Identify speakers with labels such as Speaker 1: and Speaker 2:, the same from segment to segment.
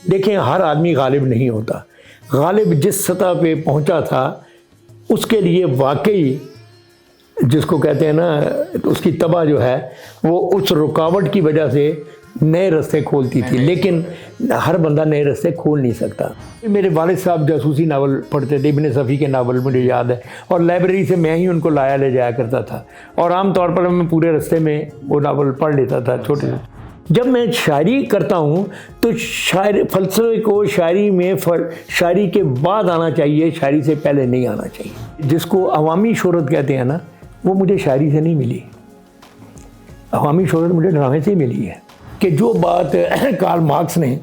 Speaker 1: دیکھیں ہر آدمی غالب نہیں ہوتا. غالب جس سطح پہ پہنچا تھا اس کے لیے واقعی جس کو کہتے ہیں نا اس کی طبع جو ہے وہ اس رکاوٹ کی وجہ سے نئے راستے کھولتی تھی، لیکن ہر بندہ نئے راستے کھول نہیں سکتا. میرے والد صاحب جاسوسی ناول پڑھتے تھے، ابن صفی کے ناول مجھے یاد ہے، اور لائبریری سے میں ہی ان کو لایا لے جایا کرتا تھا، اور عام طور پر میں پورے راستے میں وہ ناول پڑھ لیتا تھا چھوٹے. جب میں شاعری کرتا ہوں تو فلسفے کو شاعری میں شاعری کے بعد آنا چاہیے، شاعری سے پہلے نہیں آنا چاہیے. جس کو عوامی شہرت کہتے ہیں نا، وہ مجھے شاعری سے نہیں ملی. عوامی شہرت مجھے ڈرامے سے ہی ملی ہے. کہ جو بات کارل مارکس نے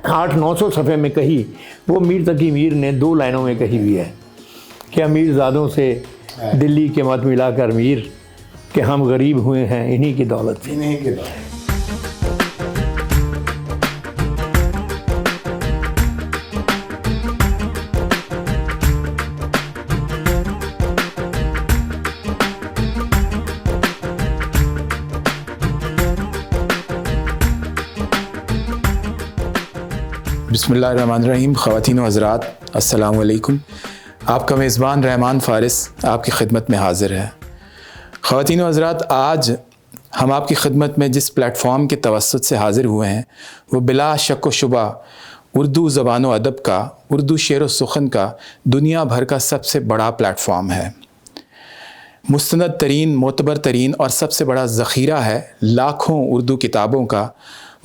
Speaker 1: 800-900 صفحے میں کہی، وہ میر تقی میر نے 2 لائنوں میں کہی ہوئی ہے کہ امیر زادوں سے دلی کے مت ملا کر میر، کہ ہم غریب ہوئے ہیں انہی کی دولت سے.
Speaker 2: بسم اللہ الرحمن الرحیم. خواتین و حضرات السلام علیکم. آپ کا میزبان رحمان فارس آپ کی خدمت میں حاضر ہے. خواتین و حضرات، آج ہم آپ کی خدمت میں جس پلیٹ فارم کے توسط سے حاضر ہوئے ہیں وہ بلا شک و شبہ اردو زبان و ادب کا، اردو شعر و سخن کا دنیا بھر کا سب سے بڑا پلیٹ فارم ہے. مستند ترین، معتبر ترین اور سب سے بڑا ذخیرہ ہے لاکھوں اردو کتابوں کا.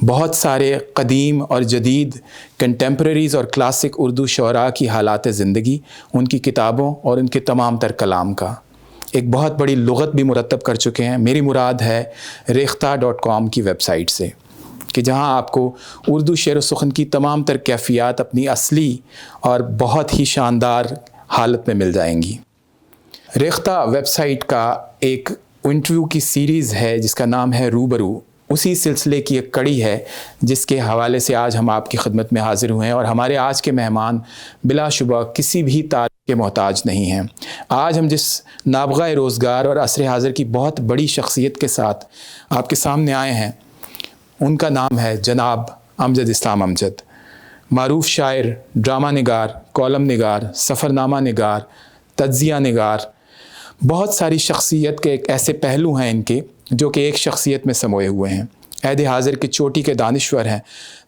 Speaker 2: بہت سارے قدیم اور جدید کنٹمپریریز اور کلاسک اردو شعراء کی حالات زندگی، ان کی کتابوں اور ان کے تمام تر کلام کا ایک بہت بڑی لغت بھی مرتب کر چکے ہیں. میری مراد ہے ریختہ.com کی ویب سائٹ سے، کہ جہاں آپ کو اردو شعر و سخن کی تمام تر کیفیات اپنی اصلی اور بہت ہی شاندار حالت میں مل جائیں گی. ریختہ ویب سائٹ کا ایک انٹرویو کی سیریز ہے جس کا نام ہے روبرو. اسی سلسلے کی ایک کڑی ہے جس کے حوالے سے آج ہم آپ کی خدمت میں حاضر ہوئے ہیں، اور ہمارے آج کے مہمان بلا شبہ کسی بھی تعریف کے محتاج نہیں ہیں. آج ہم جس نابغہ روزگار اور عصر حاضر کی بہت بڑی شخصیت کے ساتھ آپ کے سامنے آئے ہیں، ان کا نام ہے جناب امجد اسلام امجد. معروف شاعر، ڈرامہ نگار، کالم نگار، سفرنامہ نگار، تجزیہ نگار. بہت ساری شخصیت کے ایک ایسے پہلو ہیں ان کے جو کہ ایک شخصیت میں سموئے ہوئے ہیں. عہد حاضر کی چوٹی کے دانشور ہیں،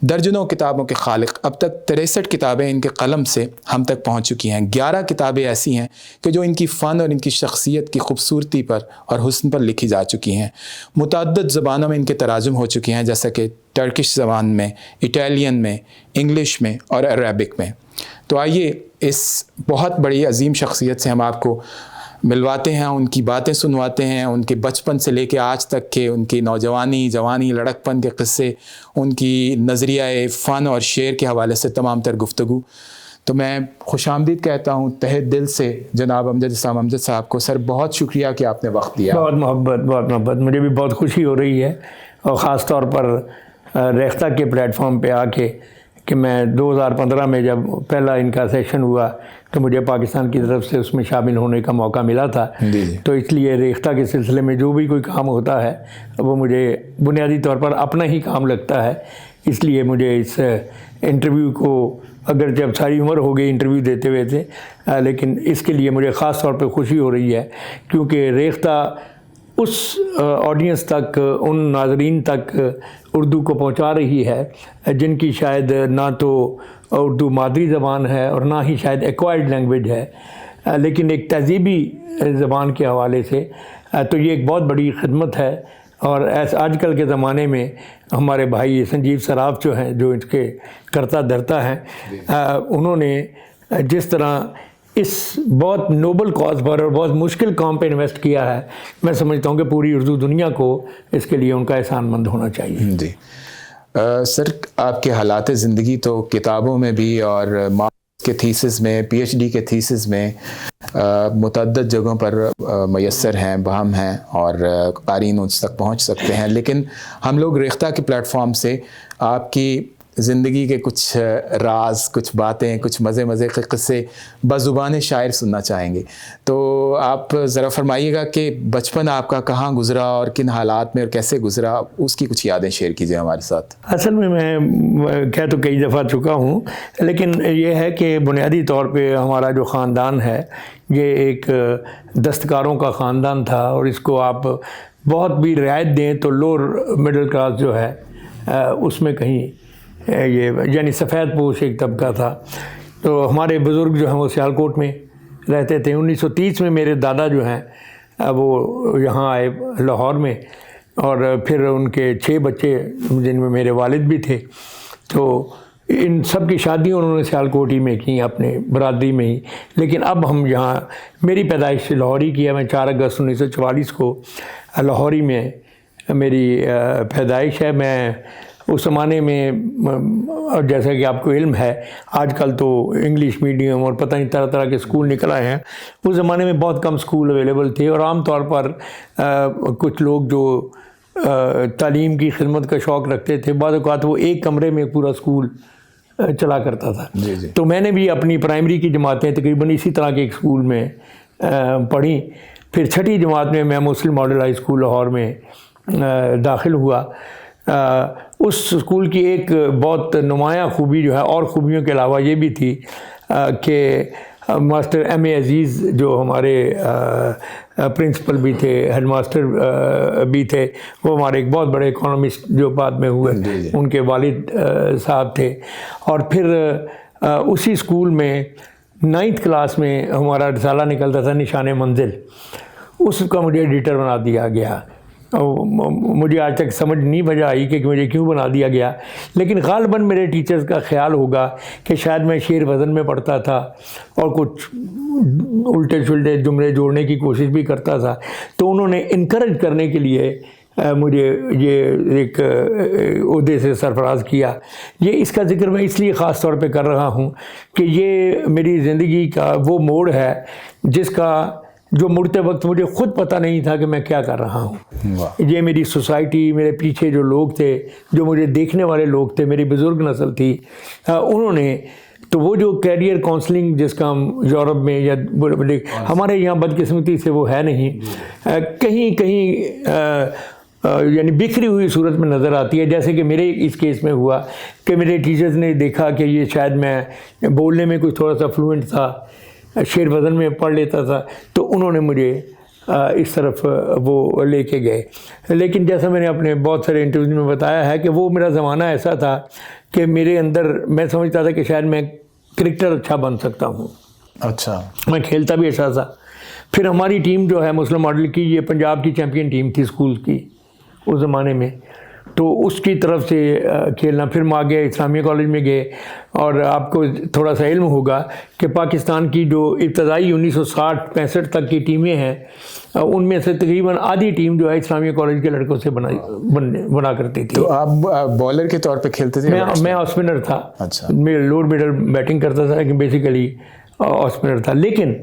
Speaker 2: درجنوں کتابوں کے خالق. اب تک 63 کتابیں ان کے قلم سے ہم تک پہنچ چکی ہیں. 11 کتابیں ایسی ہیں کہ جو ان کی فن اور ان کی شخصیت کی خوبصورتی پر اور حسن پر لکھی جا چکی ہیں. متعدد زبانوں میں ان کے تراجم ہو چکے ہیں، جیسا کہ ٹرکش زبان میں، اٹالین میں، انگلش میں اور عربک میں. تو آئیے اس بہت بڑی عظیم شخصیت سے ہم آپ کو ملواتے ہیں، ان کی باتیں سنواتے ہیں، ان کے بچپن سے لے کے آج تک کے ان کی نوجوانی، جوانی، لڑکپن کے قصے، ان کی نظریہ فن اور شعر کے حوالے سے تمام تر گفتگو. تو میں خوش آمدید کہتا ہوں تہہ دل سے جناب امجد اسلام امجد صاحب کو. سر بہت شکریہ کہ آپ نے وقت دیا.
Speaker 1: بہت محبت. مجھے بھی بہت خوشی ہو رہی ہے، اور خاص طور پر ریختہ کے پلیٹ فارم پہ آ کے، کہ میں 2015 میں جب پہلا ان کا سیشن ہوا تو مجھے پاکستان کی طرف سے اس میں شامل ہونے کا موقع ملا تھا. تو اس لیے ریختہ کے سلسلے میں جو بھی کوئی کام ہوتا ہے وہ مجھے بنیادی طور پر اپنا ہی کام لگتا ہے. اس لیے مجھے اس انٹرویو کو، اگر جب ساری عمر ہو گئی انٹرویو دیتے ہوئے تھے، لیکن اس کے لیے مجھے خاص طور پہ خوشی ہو رہی ہے، کیونکہ ریختہ اس آڈینس تک، ان ناظرین تک اردو کو پہنچا رہی ہے جن کی شاید نہ تو اردو مادری زبان ہے اور نہ ہی شاید ایکوائرڈ لینگویج ہے، لیکن ایک تہذیبی زبان کے حوالے سے تو یہ ایک بہت بڑی خدمت ہے. اور آج کل کے زمانے میں ہمارے بھائی سنجیو سراف جو ہیں، جو اس کے کرتا دھرتا ہیں، انہوں نے جس طرح اس بہت نوبل کاز پر اور بہت مشکل کام پہ انویسٹ کیا ہے، میں سمجھتا ہوں کہ پوری اردو دنیا کو اس کے لیے ان کا احسان مند ہونا چاہیے.
Speaker 2: جی سر، آپ کے حالات زندگی تو کتابوں میں بھی اور ماسٹرز کے تھیسس میں، پی ایچ ڈی کے تھیسس میں متعدد جگہوں پر میسر ہیں، بہم ہیں، اور قارئین اس تک پہنچ سکتے ہیں. لیکن ہم لوگ ریختہ کے پلیٹ فارم سے آپ کی زندگی کے کچھ راز، کچھ باتیں، کچھ مزے کے قصے بزبان شاعر سننا چاہیں گے، تو آپ ذرا فرمائیے گا کہ بچپن آپ کا کہاں گزرا اور کن حالات میں اور کیسے گزرا، اس کی کچھ یادیں شیئر کیجیے ہمارے ساتھ۔
Speaker 1: اصل میں کہہ تو کئی دفعہ چکا ہوں، لیکن یہ ہے کہ بنیادی طور پہ ہمارا جو خاندان ہے یہ ایک دستکاروں کا خاندان تھا، اور اس کو آپ بہت بھی رعایت دیں تو لوور مڈل کلاس جو ہے اس میں کہیں یہ یعنی سفید پوش ایک طبقہ تھا۔ تو ہمارے بزرگ جو ہیں وہ سیالکوٹ میں رہتے تھے۔ 1930 میں میرے دادا جو ہیں وہ یہاں آئے لاہور میں، اور پھر ان کے 6 بچے جن میں میرے والد بھی تھے، تو ان سب کی شادیاں انہوں نے سیالکوٹ ہی میں کی، اپنے برادری میں ہی۔ لیکن اب ہم یہاں، میری پیدائش لاہور ہی کی ہے، میں 4 اگست 1944 کو لاہور ہی میں میری پیدائش ہے۔ میں اس زمانے میں، اور جیسا کہ آپ کو علم ہے آج کل تو انگلش میڈیم اور پتہ نہیں طرح طرح کے اسکول نکل آئے ہیں، اس زمانے میں بہت کم اسکول اویلیبل تھے، اور عام طور پر کچھ لوگ جو تعلیم کی خدمت کا شوق رکھتے تھے، بعض اوقات وہ ایک کمرے میں پورا اسکول چلا کرتا تھا۔ تو میں نے بھی اپنی پرائمری کی جماعتیں تقریباً اسی طرح کے ایک اسکول میں پڑھیں۔ پھر 6ٹھی جماعت میں مسلم ماڈل ہائی اسکول لاہور میں داخل ہوا۔ اس اسکول کی ایک بہت نمایاں خوبی جو ہے، اور خوبیوں کے علاوہ یہ بھی تھی کہ ماسٹر ایم اے عزیز جو ہمارے پرنسپل بھی تھے، ہیڈ ماسٹر بھی تھے، وہ ہمارے ایک بہت بڑے اکانومسٹ جو بعد میں ہوئے، ان کے والد صاحب تھے۔ اور پھر اسی اسکول میں 9th کلاس میں ہمارا رسالہ نکلتا تھا نشان منزل، اس کا مجھے ایڈیٹر بنا دیا گیا۔ مجھے آج تک سمجھ نہیں بجا آئی کہ مجھے کیوں بنا دیا گیا، لیکن غالباً میرے ٹیچرز کا خیال ہوگا کہ شاید میں شعر وزن میں پڑھتا تھا اور کچھ الٹے چھلٹے جملے جوڑنے کی کوشش بھی کرتا تھا، تو انہوں نے انکریج کرنے کے لیے مجھے یہ ایک عہدے سے سرفراز کیا۔ یہ اس کا ذکر میں اس لیے خاص طور پہ کر رہا ہوں کہ یہ میری زندگی کا وہ موڑ ہے جس کا جو مڑتے وقت مجھے خود پتہ نہیں تھا کہ میں کیا کر رہا ہوں۔ یہ میری سوسائٹی، میرے پیچھے جو لوگ تھے، جو مجھے دیکھنے والے لوگ تھے، میری بزرگ نسل تھی، انہوں نے تو وہ جو کیریئر کونسلنگ جس کا ہم یورپ میں یا ہمارے یہاں بدقسمتی سے وہ ہے نہیں، کہیں یعنی بکھری ہوئی صورت میں نظر آتی ہے، جیسے کہ میرے اس کیس میں ہوا کہ میرے ٹیچرز نے دیکھا کہ یہ شاید میں بولنے میں کچھ تھوڑا سا فلوئنٹ تھا، شعر وزن میں پڑھ لیتا تھا، تو انہوں نے مجھے اس طرف وہ لے کے گئے۔ لیکن جیسا میں نے اپنے بہت سارے انٹرویو میں بتایا ہے کہ وہ میرا زمانہ ایسا تھا کہ میرے اندر میں سمجھتا تھا کہ شاید میں کرکٹر اچھا بن سکتا ہوں۔
Speaker 2: اچھا،
Speaker 1: میں کھیلتا بھی اچھا تھا۔ پھر ہماری ٹیم جو ہے مسلم ماڈل کی، یہ پنجاب کی چیمپئن ٹیم تھی اسکول کی اس زمانے میں، تو اس کی طرف سے کھیلنا۔ پھر ہم آگے اسلامیہ کالج میں گئے، اور آپ کو تھوڑا سا علم ہوگا کہ پاکستان کی جو ابتدائی 1960-65 تک کی ٹیمیں ہیں، ان میں سے تقریباً آدھی ٹیم جو ہے اسلامیہ کالج کے لڑکوں سے بنا کرتی تھی۔
Speaker 2: تو آپ بالر کے طور پہ کھیلتے تھے؟
Speaker 1: میں اسپنر تھا۔
Speaker 2: اچھا،
Speaker 1: میں لوور مڈل بیٹنگ کرتا تھا، لیکن بیسیکلی اسپنر تھا۔ لیکن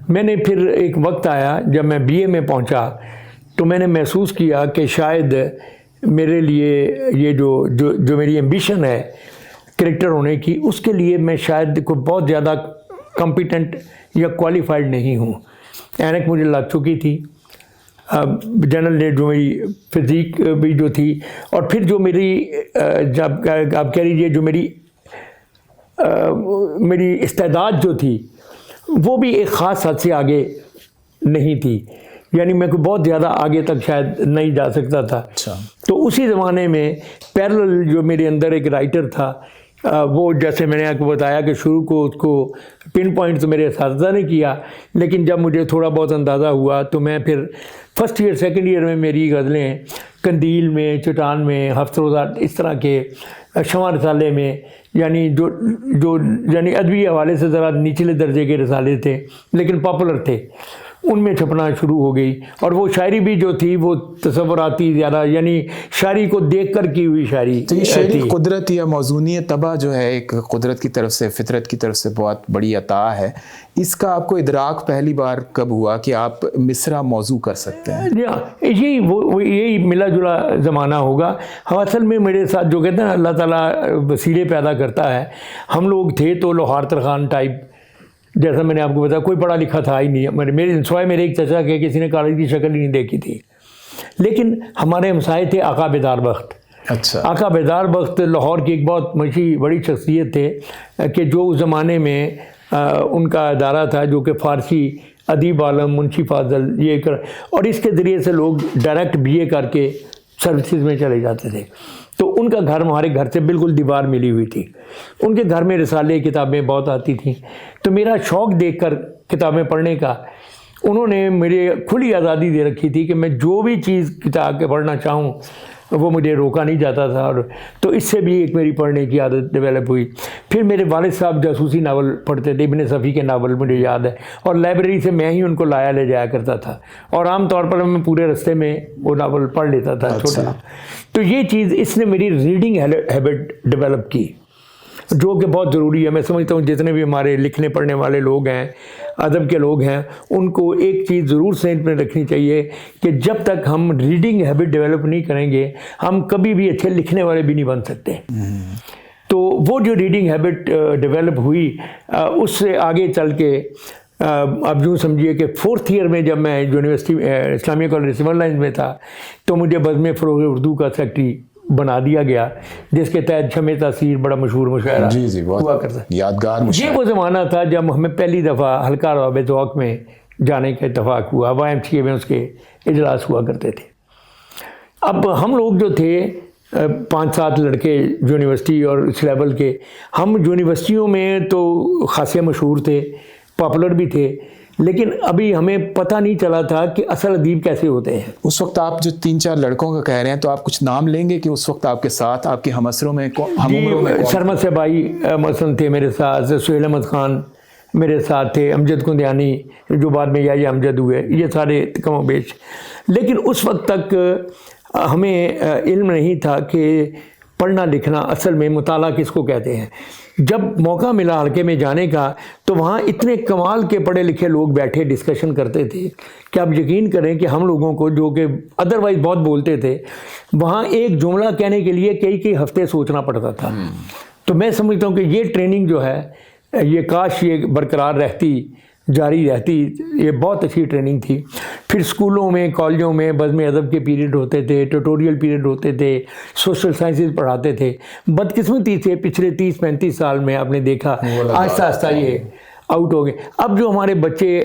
Speaker 1: میں نے پھر ایک وقت آیا جب میں BA میں پہنچا، تو میں نے محسوس کیا کہ شاید میرے لیے یہ جو میری ایمبیشن ہے کرکٹر ہونے کی، اس کے لیے میں شاید کوئی بہت زیادہ کمپیٹنٹ یا کوالیفائڈ نہیں ہوں۔ اینک مجھے لگ چکی تھی، جنرل جو میری فزیک بھی جو تھی، اور پھر جو میری جب آپ کہہ لیجیے جو میری استعداد جو تھی وہ بھی ایک خاص حد سے آگے نہیں تھی، یعنی میں کوئی بہت زیادہ آگے تک شاید نہیں جا سکتا تھا۔ تو اسی زمانے میں پیرلل جو میرے اندر ایک رائٹر تھا، وہ جیسے میں نے آپ کو بتایا کہ شروع کو اس کو پن پوائنٹ تو میرے اساتذہ نے کیا، لیکن جب مجھے تھوڑا بہت اندازہ ہوا تو میں پھر فرسٹ ایئر سیکنڈ ایئر میں میری غزلیں قندیل میں، چٹان میں، ہفت روزہ، اس طرح کے شمع رسالے میں، یعنی یعنی ادبی حوالے سے ذرا نچلے درجے کے رسالے تھے لیکن پاپولر تھے، ان میں چھپنا شروع ہو گئی، اور وہ شاعری بھی جو تھی وہ تصوراتی زیادہ، یعنی شاعری کو دیکھ کر کی ہوئی شاعری
Speaker 2: تو یہ
Speaker 1: تھی۔
Speaker 2: شعری قدرت یا موزونی طبع جو ہے ایک قدرت کی طرف سے، فطرت کی طرف سے بہت بڑی عطا ہے، اس کا آپ کو ادراک پہلی بار کب ہوا کہ آپ مصرع موضوع کر سکتے ہیں؟
Speaker 1: یہی ملا جلا زمانہ ہوگا۔ ہم اصل میں میرے ساتھ جو کہتے ہیں اللہ تعالیٰ وسیلے پیدا کرتا ہے، ہم لوگ تھے تو لوہار ترخان ٹائپ، جیسا میں نے آپ کو بتایا کوئی پڑھا لکھا تھا ہی نہیں، میرے سوائے میرے ایک چچا کے کسی نے کالج کی شکل ہی نہیں دیکھی تھی، لیکن ہمارے ہمسائے تھے آقا بیدار بخت۔
Speaker 2: اچھا،
Speaker 1: آقا بیدار بخت لاہور کی ایک بہت مشہور بڑی شخصیت تھے کہ جو اس زمانے میں ان کا ادارہ تھا جو کہ فارسی ادیب عالم منشی فاضل اور اس کے ذریعے سے لوگ ڈائریکٹ BA کر کے سروسز میں چلے جاتے تھے۔ تو ان کا گھر ہمارے گھر سے بالکل دیوار ملی ہوئی تھی، ان کے گھر میں رسالے کتابیں بہت آتی تھیں، تو میرا شوق دیکھ کر کتابیں پڑھنے کا انہوں نے میرے کھلی آزادی دے رکھی تھی کہ میں جو بھی چیز کتاب کے پڑھنا چاہوں وہ مجھے روکا نہیں جاتا تھا، اور تو اس سے بھی ایک میری پڑھنے کی عادت ڈیولپ ہوئی۔ پھر میرے والد صاحب جاسوسی ناول پڑھتے تھے، ابن صفی کے ناول مجھے یاد ہے، اور لائبریری سے میں ہی ان کو لایا لے جایا کرتا تھا، اور عام طور پر میں پورے رستے میں وہ ناول پڑھ لیتا تھا چھوٹا۔ تو یہ چیز اس نے میری ریڈنگ ہیبٹ ڈیولپ کی، جو کہ بہت ضروری ہے۔ میں سمجھتا ہوں جتنے بھی ہمارے لکھنے پڑھنے والے لوگ ہیں، ادب کے لوگ ہیں، ان کو ایک چیز ضرور ذہن میں رکھنی چاہیے کہ جب تک ہم ریڈنگ ہیبٹ ڈیولپ نہیں کریں گے ہم کبھی بھی اچھے لکھنے والے بھی نہیں بن سکتے۔ تو وہ جو ریڈنگ ہیبٹ ڈیولپ ہوئی، اس سے آگے چل کے اب یوں سمجھیے کہ 4th ایئر میں جب میں یونیورسٹی اسلامیہ کالج سول لائنز میں تھا تو مجھے بزم فروغ اردو کا سیکٹری بنا دیا گیا، جس کے تحت شمع تاثیر بڑا مشہور مشاعرہ ہوا کرتا ہے،
Speaker 2: یادگار مشاعرہ۔
Speaker 1: یہ وہ زمانہ تھا جب ہمیں پہلی دفعہ حلقہ روابط ذوق میں جانے کا اتفاق ہوا، YMCA میں اس کے اجلاس ہوا کرتے تھے۔ اب ہم لوگ جو تھے 5-7 لڑکے یونیورسٹی اور اس لیول کے، ہم یونیورسٹیوں میں تو خاصے مشہور تھے، پاپولر بھی تھے، لیکن ابھی ہمیں پتہ نہیں چلا تھا کہ اصل ادیب کیسے ہوتے ہیں۔
Speaker 2: اس وقت آپ جو 3-4 لڑکوں کا کہہ رہے ہیں تو آپ کچھ نام لیں گے کہ اس وقت آپ کے ساتھ آپ کے ہم عصروں میں ہم عمروں میں
Speaker 1: سرمد سے بھائی مثلاً تھے میرے ساتھ، سہیل احمد خان میرے ساتھ تھے، امجد قندیانی جو بعد میں یا امجد ہوئے، یہ سارے کم و بیش۔ لیکن اس وقت تک ہمیں علم نہیں تھا کہ پڑھنا لکھنا اصل میں مطالعہ کس کو کہتے ہیں۔ جب موقع ملا حلقے میں جانے کا تو وہاں اتنے کمال کے پڑھے لکھے لوگ بیٹھے ڈسکشن کرتے تھے کہ آپ یقین کریں کہ ہم لوگوں کو جو کہ ادروائز بہت بولتے تھے، وہاں ایک جملہ کہنے کے لیے کئی ہفتے سوچنا پڑتا تھا۔ تو میں سمجھتا ہوں کہ یہ ٹریننگ جو ہے یہ کاش یہ برقرار رہتی، جاری رہتی، یہ بہت اچھی ٹریننگ تھی۔ پھر اسکولوں میں کالجوں میں بزم ادب کے پیریڈ ہوتے تھے، ٹیوٹوریل پیریڈ ہوتے تھے، سوشل سائنسز پڑھاتے تھے۔ بدقسمتی سے پچھلے 30-35 سال میں آپ نے دیکھا آہستہ آہستہ یہ آؤٹ ہو گئے۔ اب جو ہمارے بچے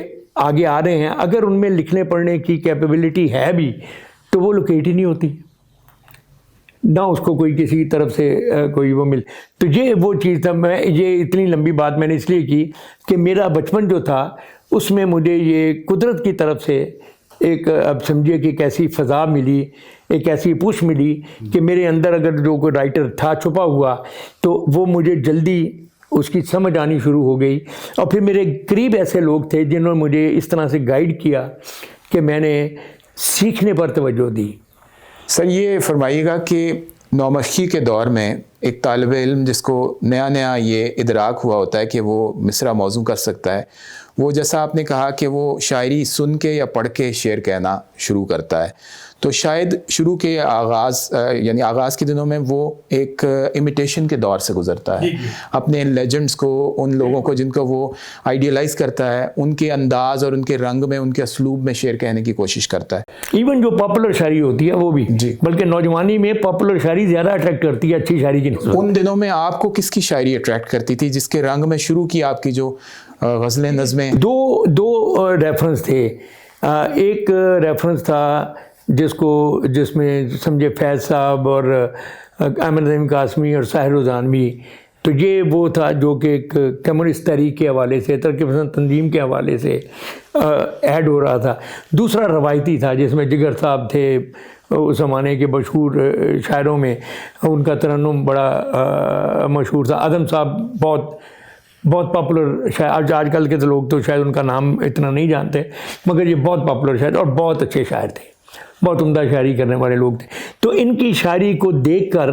Speaker 1: آگے آ رہے ہیں اگر ان میں لکھنے پڑھنے کی کیپیبلٹی ہے بھی تو وہ لوکیٹ ہی نہیں ہوتی، نہ اس کو کوئی کسی طرف سے کوئی وہ مل۔ تو یہ وہ چیز تھا، میں یہ اتنی لمبی بات میں نے اس لیے کی کہ میرا بچپن جو تھا اس میں مجھے یہ قدرت کی طرف سے ایک اب سمجھیے کہ ایک ایسی فضا ملی، ایک ایسی پوش ملی کہ میرے اندر اگر جو کوئی رائٹر تھا چھپا ہوا تو وہ مجھے جلدی اس کی سمجھ آنی شروع ہو گئی۔ اور پھر میرے قریب ایسے لوگ تھے جنہوں نے مجھے اس طرح سے گائیڈ کیا کہ میں نے سیکھنے پر توجہ دی۔
Speaker 2: سر یہ فرمائیے گا کہ نومخی کے دور میں ایک طالب علم جس کو نیا نیا یہ ادراک ہوا ہوتا ہے کہ وہ مصرع موضوع کر سکتا ہے، وہ جیسا آپ نے کہا کہ وہ شاعری سن کے یا پڑھ کے شعر کہنا شروع کرتا ہے، تو شاید شروع کے یعنی آغاز کے دنوں میں وہ ایک امیٹیشن کے دور سے گزرتا ہے، اپنے لیجنڈز کو، ان لوگوں کو جن کو وہ آئیڈیلائز کرتا ہے، ان کے انداز اور ان کے رنگ میں، ان کے اسلوب میں شعر کہنے کی کوشش کرتا ہے۔
Speaker 1: ایون جو پاپولر شاعری ہوتی ہے وہ بھی، بلکہ نوجوانی میں پاپولر شاعری زیادہ اٹریکٹ کرتی ہے اچھی شاعری کی نسبت۔
Speaker 2: ان دنوں میں آپ کو کس کی شاعری اٹریکٹ کرتی تھی جس کے رنگ میں شروع کی آپ کی جو غزلیں نظمیں؟
Speaker 1: دو ریفرنس تھے۔ ایک ریفرنس تھا جس میں سمجھے فیض صاحب اور احمد نعیم قاسمی اور ساحر رضوانوی، تو یہ وہ تھا جو کہ ایک کمیونسٹ تحریک کے حوالے سے، ترقی پسند تنظیم کے حوالے سے ایڈ ہو رہا تھا۔ دوسرا روایتی تھا جس میں جگر صاحب تھے، اس زمانے کے مشہور شاعروں میں ان کا ترنم بڑا مشہور تھا۔ اعظم صاحب بہت بہت پاپولر شاعر، آج کل کے تو لوگ تو شاید ان کا نام اتنا نہیں جانتے، مگر یہ بہت پاپولر شاعر اور بہت اچھے شاعر تھے، بہت عمدہ شاعری کرنے والے لوگ تھے. تو ان کی شاعری کو دیکھ کر،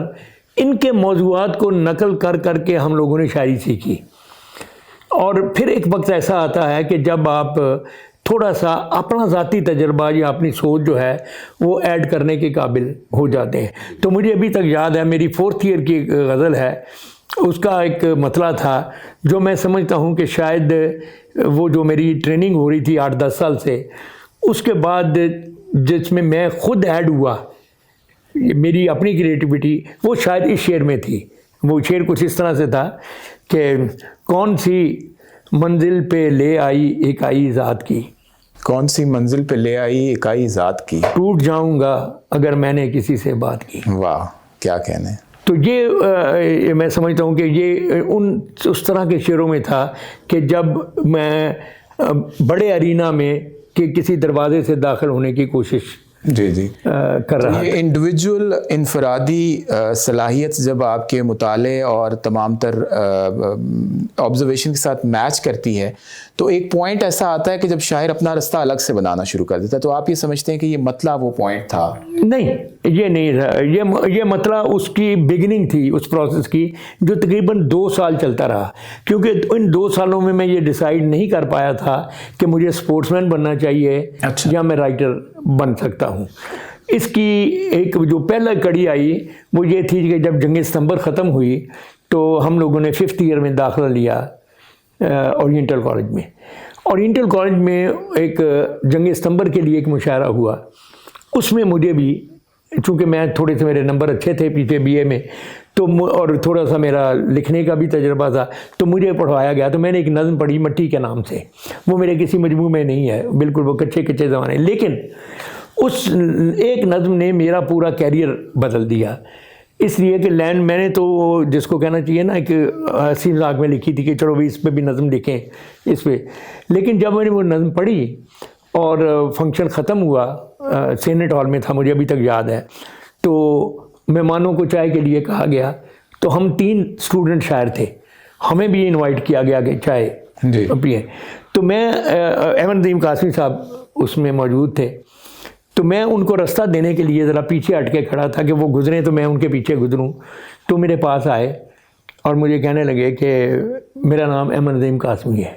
Speaker 1: ان کے موضوعات کو نقل کر کر کے ہم لوگوں نے شاعری سیکھی. اور پھر ایک وقت ایسا آتا ہے کہ جب آپ تھوڑا سا اپنا ذاتی تجربہ یا اپنی سوچ جو ہے وہ ایڈ کرنے کے قابل ہو جاتے ہیں. تو مجھے ابھی تک یاد ہے، میری 4th ایئر کی ایک غزل ہے، اس کا ایک مطلع تھا جو میں سمجھتا ہوں کہ شاید وہ جو میری ٹریننگ ہو رہی تھی 8-10 سال سے، اس کے بعد جس میں میں خود ایڈ ہوا، میری اپنی کریٹیوٹی، وہ شاید اس شعر میں تھی. وہ شعر کچھ اس طرح سے تھا کہ کون سی منزل پہ لے آئی ایک آئی ذات کی،
Speaker 2: کون سی منزل پہ لے آئی ایک آئی ذات کی،
Speaker 1: ٹوٹ جاؤں گا اگر میں نے کسی سے بات کی.
Speaker 2: واہ کیا کہنے.
Speaker 1: تو یہ میں سمجھتا ہوں کہ یہ اس طرح کے شعروں میں تھا کہ جب میں بڑے ارینا میں کہ کسی دروازے سے داخل ہونے کی کوشش
Speaker 2: جی
Speaker 1: کر رہا.
Speaker 2: یہ انڈیویجول انفرادی صلاحیت جب آپ کے مطالعے اور تمام تر آبزرویشن کے ساتھ میچ کرتی ہے تو ایک پوائنٹ ایسا آتا ہے کہ جب شاعر اپنا رستہ الگ سے بنانا شروع کر دیتا ہے. تو آپ یہ سمجھتے ہیں کہ یہ مطلب وہ پوائنٹ تھا؟
Speaker 1: نہیں، یہ نہیں تھا. یہ مطلب اس کی بگننگ تھی اس پروسیس کی، جو تقریباً 2 سال چلتا رہا. کیونکہ ان 2 سالوں میں یہ ڈیسائیڈ نہیں کر پایا تھا کہ مجھے اسپورٹس مین بننا چاہیے یا میں رائٹر بن سکتا ہوں. اس کی ایک جو پہلا کڑی آئی وہ یہ تھی کہ جب جنگ ستمبر ختم ہوئی تو ہم لوگوں نے 5th ایئر میں داخلہ لیا اورینٹل کالج میں. اورینٹل کالج میں ایک جنگ ستمبر کے لیے ایک مشاعرہ ہوا. اس میں مجھے بھی، چونکہ میں تھوڑے سے میرے نمبر اچھے تھے پیچھے BA میں، تو اور تھوڑا سا میرا لکھنے کا بھی تجربہ تھا، تو مجھے پڑھوایا گیا. تو میں نے ایک نظم پڑھی مٹی کے نام سے. وہ میرے کسی مجموع میں نہیں ہے، بالکل وہ کچے زمانے، لیکن اس ایک نظم نے میرا پورا کیریئر بدل دیا. اس لیے کہ لینڈ میں نے تو جس کو کہنا چاہیے نا کہ ہنسی مذاق میں لکھی تھی کہ چلو بھی اس پہ بھی نظم لکھیں اس پہ. لیکن جب میں نے وہ نظم پڑھی اور فنکشن ختم ہوا، سینٹ ہال میں تھا، مجھے ابھی تک یاد ہے، تو مہمانوں کو چائے کے لیے کہا گیا. تو ہم 3 اسٹوڈنٹ شاعر تھے، ہمیں بھی انوائٹ کیا گیا کہ چائے پئیں. تو میں احمد ندیم قاسمی صاحب اس میں موجود تھے. تو میں ان کو راستہ دینے کے لیے ذرا پیچھے ہٹ کے کھڑا تھا کہ وہ گزریں تو میں ان کے پیچھے گزروں. تو میرے پاس آئے اور مجھے کہنے لگے کہ میرا نام احمد ندیم قاسمی ہے.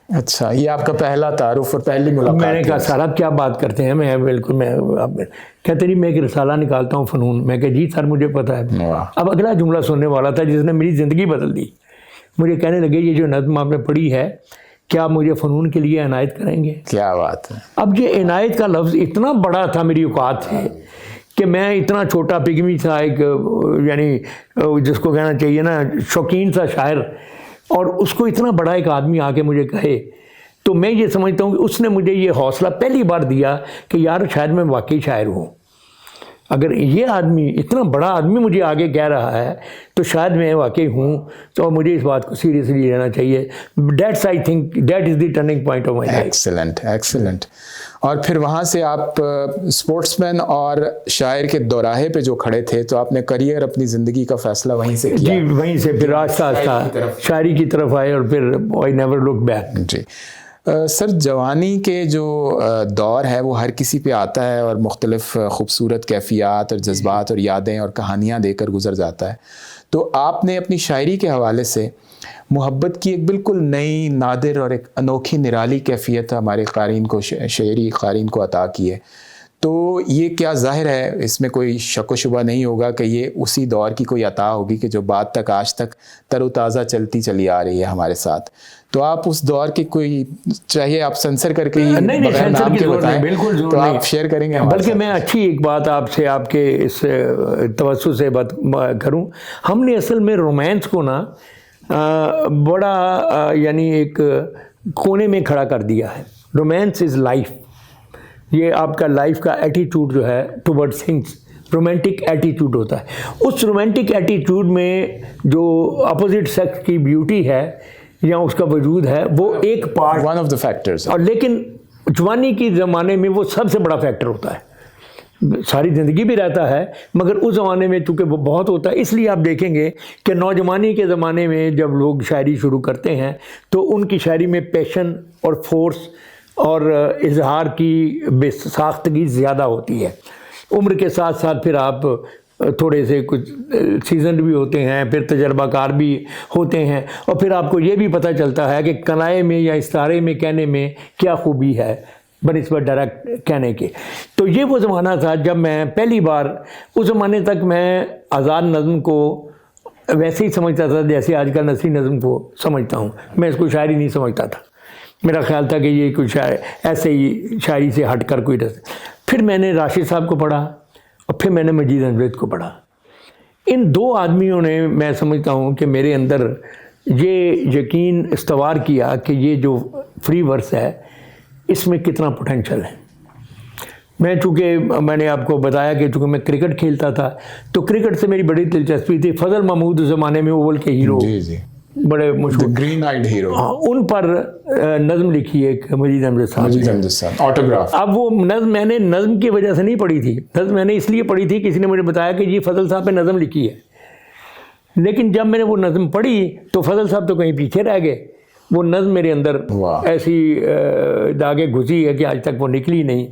Speaker 2: اچھا، یہ آپ کا پہلا تعارف اور پہلی ملاقات؟
Speaker 1: میں نے کہا سر آپ کیا بات کرتے ہیں، میں بالکل میں کہتے نہیں میں ایک رسالہ نکالتا ہوں فنون. میں کہ جی سر مجھے پتہ ہے. اب اگلا جملہ سننے والا تھا جس نے میری زندگی بدل دی. مجھے کہنے لگے یہ جو نظم آپ نے پڑھی ہے کیا آپ مجھے فنون کے لیے عنایت کریں گے؟
Speaker 2: کیا بات ہے.
Speaker 1: اب یہ عنایت کا لفظ اتنا بڑا تھا میری اوقات سے کہ میں اتنا چھوٹا پگمی تھا، ایک یعنی جس کو کہنا چاہیے نا شوقین سا شاعر، اور اس کو اتنا بڑا ایک آدمی آ کے مجھے کہے. تو میں یہ سمجھتا ہوں کہ اس نے مجھے یہ حوصلہ پہلی بار دیا کہ یار شاید میں واقعی شاعر ہوں. اگر یہ آدمی اتنا بڑا آدمی مجھے آگے کہہ رہا ہے تو شاید میں واقعی ہوں. تو مجھے اس بات کو سیریسلی لینا چاہیے. That's I think that is the turning point of my life.
Speaker 2: Excellent. اور پھر وہاں سے آپ اسپورٹس مین اور شاعر کے دوراہے پہ جو کھڑے تھے تو آپ نے کریئر اپنی زندگی کا فیصلہ وہیں سے کیا؟
Speaker 1: جی وہیں سے پھر آہستہ آہستہ شاعری کی طرف آئے اور پھر آئی نیور لک بیک.
Speaker 2: جی سر، جوانی کے جو دور ہے وہ ہر کسی پہ آتا ہے اور مختلف خوبصورت کیفیات اور جذبات اور یادیں اور کہانیاں دے کر گزر جاتا ہے. تو آپ نے اپنی شاعری کے حوالے سے محبت کی ایک بالکل نئی، نادر اور ایک انوکھی نرالی کیفیت ہمارے قارئین کو، شعری قارئین کو عطا کی ہے. تو یہ کیا ظاہر ہے، اس میں کوئی شک و شبہ نہیں ہوگا کہ یہ اسی دور کی کوئی عطا ہوگی کہ جو بعد تک آج تک تر و تازہ چلتی چلی آ رہی ہے ہمارے ساتھ. تو آپ اس دور کی کوئی، چاہیے آپ سینسر کر کے
Speaker 1: بغیر نام کے بتائیں،
Speaker 2: بالکل تو آپ شیئر کریں گے.
Speaker 1: بلکہ میں اچھی ایک بات آپ سے، آپ کے اس توسط سے بات کروں. ہم نے اصل میں رومانس کو نا بڑا یعنی ایک کونے میں کھڑا کر دیا ہے. Romance is life. یہ آپ کا لائف کا ایٹیٹیوڈ جو ہے ٹورڈ تھنگس، رومانٹک ایٹیٹیوڈ ہوتا ہے. اس رومانٹک ایٹیٹیوڈ میں جو اپوزٹ سیکس کی بیوٹی ہے یا اس کا وجود ہے وہ ایک part,
Speaker 2: one of the factors.
Speaker 1: اور لیکن جوانی کی زمانے میں وہ سب سے بڑا فیکٹر ہوتا ہے. ساری زندگی بھی رہتا ہے، مگر اس زمانے میں چونکہ وہ بہت ہوتا ہے، اس لیے آپ دیکھیں گے کہ نوجوانی کے زمانے میں جب لوگ شاعری شروع کرتے ہیں تو ان کی شاعری میں پیشن اور فورس اور اظہار کی بے ساختگی زیادہ ہوتی ہے۔ عمر کے ساتھ ساتھ پھر آپ تھوڑے سے کچھ سیزن بھی ہوتے ہیں، پھر تجربہ کار بھی ہوتے ہیں، اور پھر آپ کو یہ بھی پتہ چلتا ہے کہ کنائے میں یا استعارے میں کہنے میں کیا خوبی ہے بنسبت ڈائریکٹ کہنے کے۔ تو یہ وہ زمانہ تھا جب میں پہلی بار، اس زمانے تک میں آزاد نظم کو ویسے ہی سمجھتا تھا جیسے آج کل نثری نظم کو سمجھتا ہوں، میں اس کو شاعری نہیں سمجھتا تھا۔ میرا خیال تھا کہ یہ کچھ ایسے ہی شاعری سے ہٹ کر کوئی رس۔ پھر میں نے راشد صاحب کو پڑھا اور پھر میں نے مجید امجد کو پڑھا۔ ان دو آدمیوں نے، میں سمجھتا ہوں کہ میرے اندر یہ یقین استوار کیا کہ یہ جو فری ورس ہے اس میں کتنا پوٹینشل ہے۔ میں چونکہ میں نے آپ کو بتایا کہ چونکہ میں کرکٹ کھیلتا تھا تو کرکٹ سے میری بڑی دلچسپی تھی۔ فضل محمود اس زمانے میں اوول کے ہیرو، بڑے مشہور
Speaker 2: گرین آئیڈ ہیرو،
Speaker 1: ان پر نظم لکھی ہے مجید امجد صاحب،
Speaker 2: آٹوگراف۔
Speaker 1: اب وہ نظم میں نے نظم کی وجہ سے نہیں پڑھی تھی، نظم میں نے اس لیے پڑھی تھی، کسی نے مجھے بتایا کہ یہ فضل صاحب پہ نظم لکھی ہے، لیکن جب میں نے وہ نظم پڑھی تو فضل صاحب تو کہیں پیچھے رہ گئے۔ وہ نظم میرے اندر ایسی داغے گھسی ہے کہ آج تک وہ نکلی نہیں۔